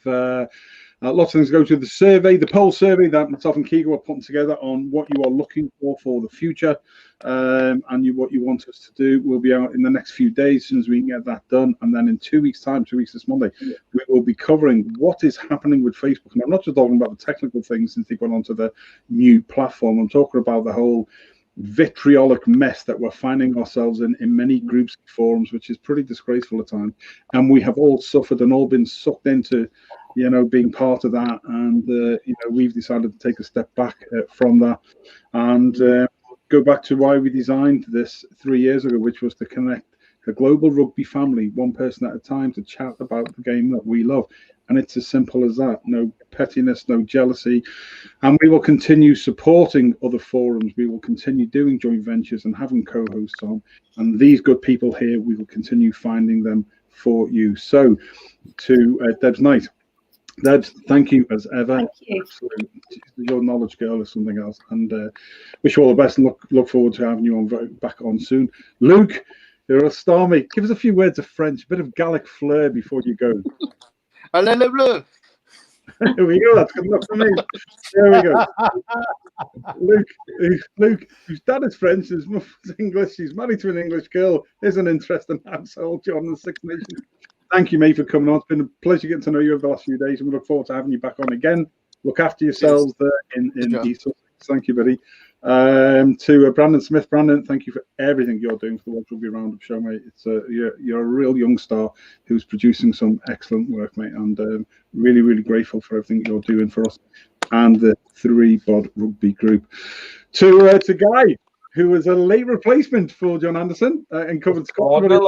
lots of things to go to. The survey, the poll survey that myself and Keego are putting together on what you are looking for the future, and what you want us to do will be out in the next few days as soon as we can get that done. And then in 2 weeks' time, 2 weeks this Monday, we will be covering what is happening with Facebook. And I'm not just talking about the technical things since they got onto the new platform. I'm talking about the whole vitriolic mess that we're finding ourselves in many groups and forums, which is pretty disgraceful at times. And we have all suffered and all been sucked into, being part of that. And, we've decided to take a step back from that and go back to why we designed this 3 years ago, which was to connect the global rugby family, one person at a time, to chat about the game that we love. And it's as simple as that. No pettiness, no jealousy. And we will continue supporting other forums. We will continue doing joint ventures and having co-hosts on. And these good people here, we will continue finding them for you. So to Deb's Knight. Debs, thank you as ever. Thank you. Absolutely. Your knowledge girl is something else. And wish you all the best and look forward to having you back on soon. Luke, you're a star, mate. Give us a few words of French, a bit of Gallic flair before you go. Allez le bleu. There we go. That's good enough for me. There we go. Luke, whose dad is French, his mother's English. She's married to an English girl. Is an interesting household. John and the Six Nations. Thank you, mate, for coming on. It's been a pleasure getting to know you over the last few days, and we look forward to having you back on again. Look after yourselves there in East Sussex. Thank you, buddy. To Brandon Smith, Brandon, thank you for everything you're doing for the World Rugby Roundup show, mate. It's you're a real young star who's producing some excellent work, mate, and really, really grateful for everything you're doing for us and the 3BOD Rugby Group. To Guy, who was a late replacement for John Anderson and covered Scotland.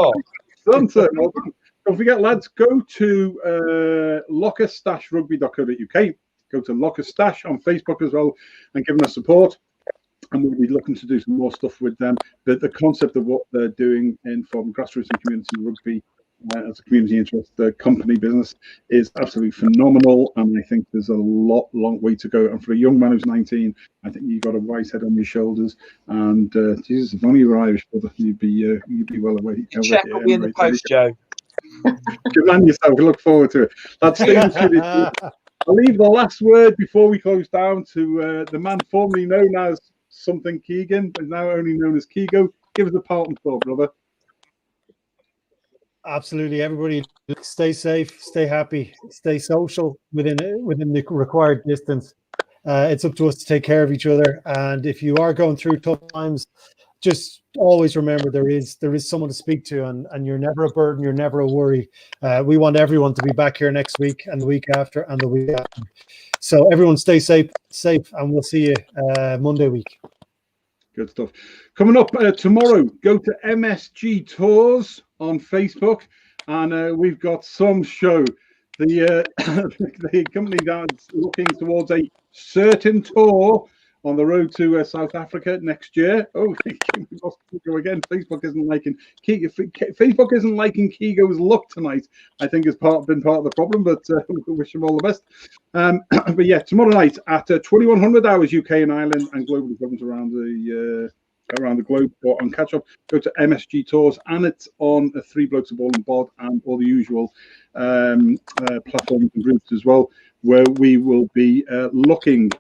Don't forget, lads, go to locker-rugby.co.uk. Go to Locker Stash on Facebook as well and give them a support. And we'll be looking to do some more stuff with them. But the concept of what they're doing from grassroots and community rugby as a community interest company business is absolutely phenomenal. And I think there's a long way to go. And for a young man who's 19, I think you've got a wise head on your shoulders. And Jesus, if only you were Irish, brother, you'd be well away. Check will be in the post, Joe. Good man yourself. We look forward to it. That's I'll leave the last word before we close down to the man formerly known as something Keegan, but now only known as Keego. Give us a parting thought, brother. Absolutely, everybody, stay safe, stay happy, stay social within the required distance. It's up to us to take care of each other, and if you are going through tough times, just always remember there is someone to speak to, and you're never a burden, you're never a worry. We want everyone to be back here next week and the week after and the week after. So everyone stay safe, and we'll see you Monday week. Good stuff. Coming up tomorrow, go to MSG Tours on Facebook, and we've got some show. The company that's looking towards a certain tour on the road to South Africa next year. Oh, Keego again. Facebook isn't liking Keego's luck tonight. I think has been part of the problem, but we wish him all the best. But yeah, tomorrow night at 2100 hours UK and Ireland and globally around the globe or on catch up, go to MSG Tours, and it's on 3 Blokes a Ball and Bod and all the usual platforms and groups as well, where we will be looking.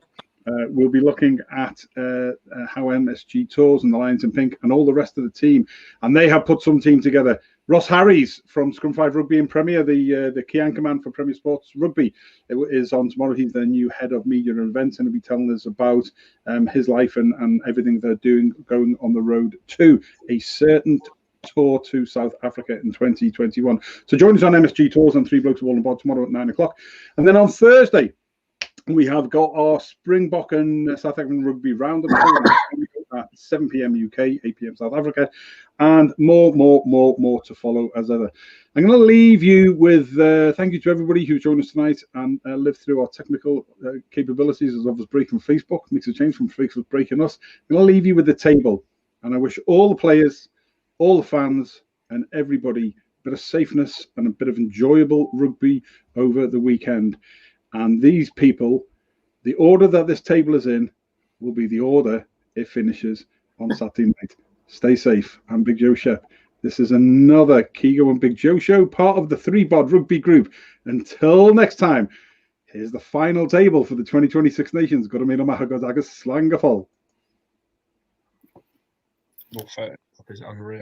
We'll be looking at how MSG Tours and the Lions in Pink and all the rest of the team, and they have put some team together. Ross Harries from Scrum 5 Rugby and Premier, the key anchor man for Premier Sports Rugby, is on tomorrow. He's their new head of media and events, and he'll be telling us about his life and everything they're doing, going on the road to a certain tour to South Africa in 2021. So join us on MSG Tours and 3 Blokes a Ball and Bod tomorrow at 9 o'clock, and then on Thursday we have got our Springbok and South African Rugby Roundup at 7 p.m. UK, 8 p.m. South Africa, and more to follow as ever. I'm going to leave you with thank you to everybody who joined us tonight and lived through our technical capabilities as of us breaking Facebook. Makes a change from Facebook breaking us. I'm going to leave you with the table, and I wish all the players, all the fans, and everybody a bit of safeness and a bit of enjoyable rugby over the weekend. And these people, the order that this table is in will be the order it finishes on Saturday night. Stay safe. I'm Big Joe Shep. This is another Keego and Big Joe show, part of the ThreeBOD rugby group. Until next time, here's the final table for the 2026 Nations. Got to meet on my Slangafol. Well, fair. Unreal.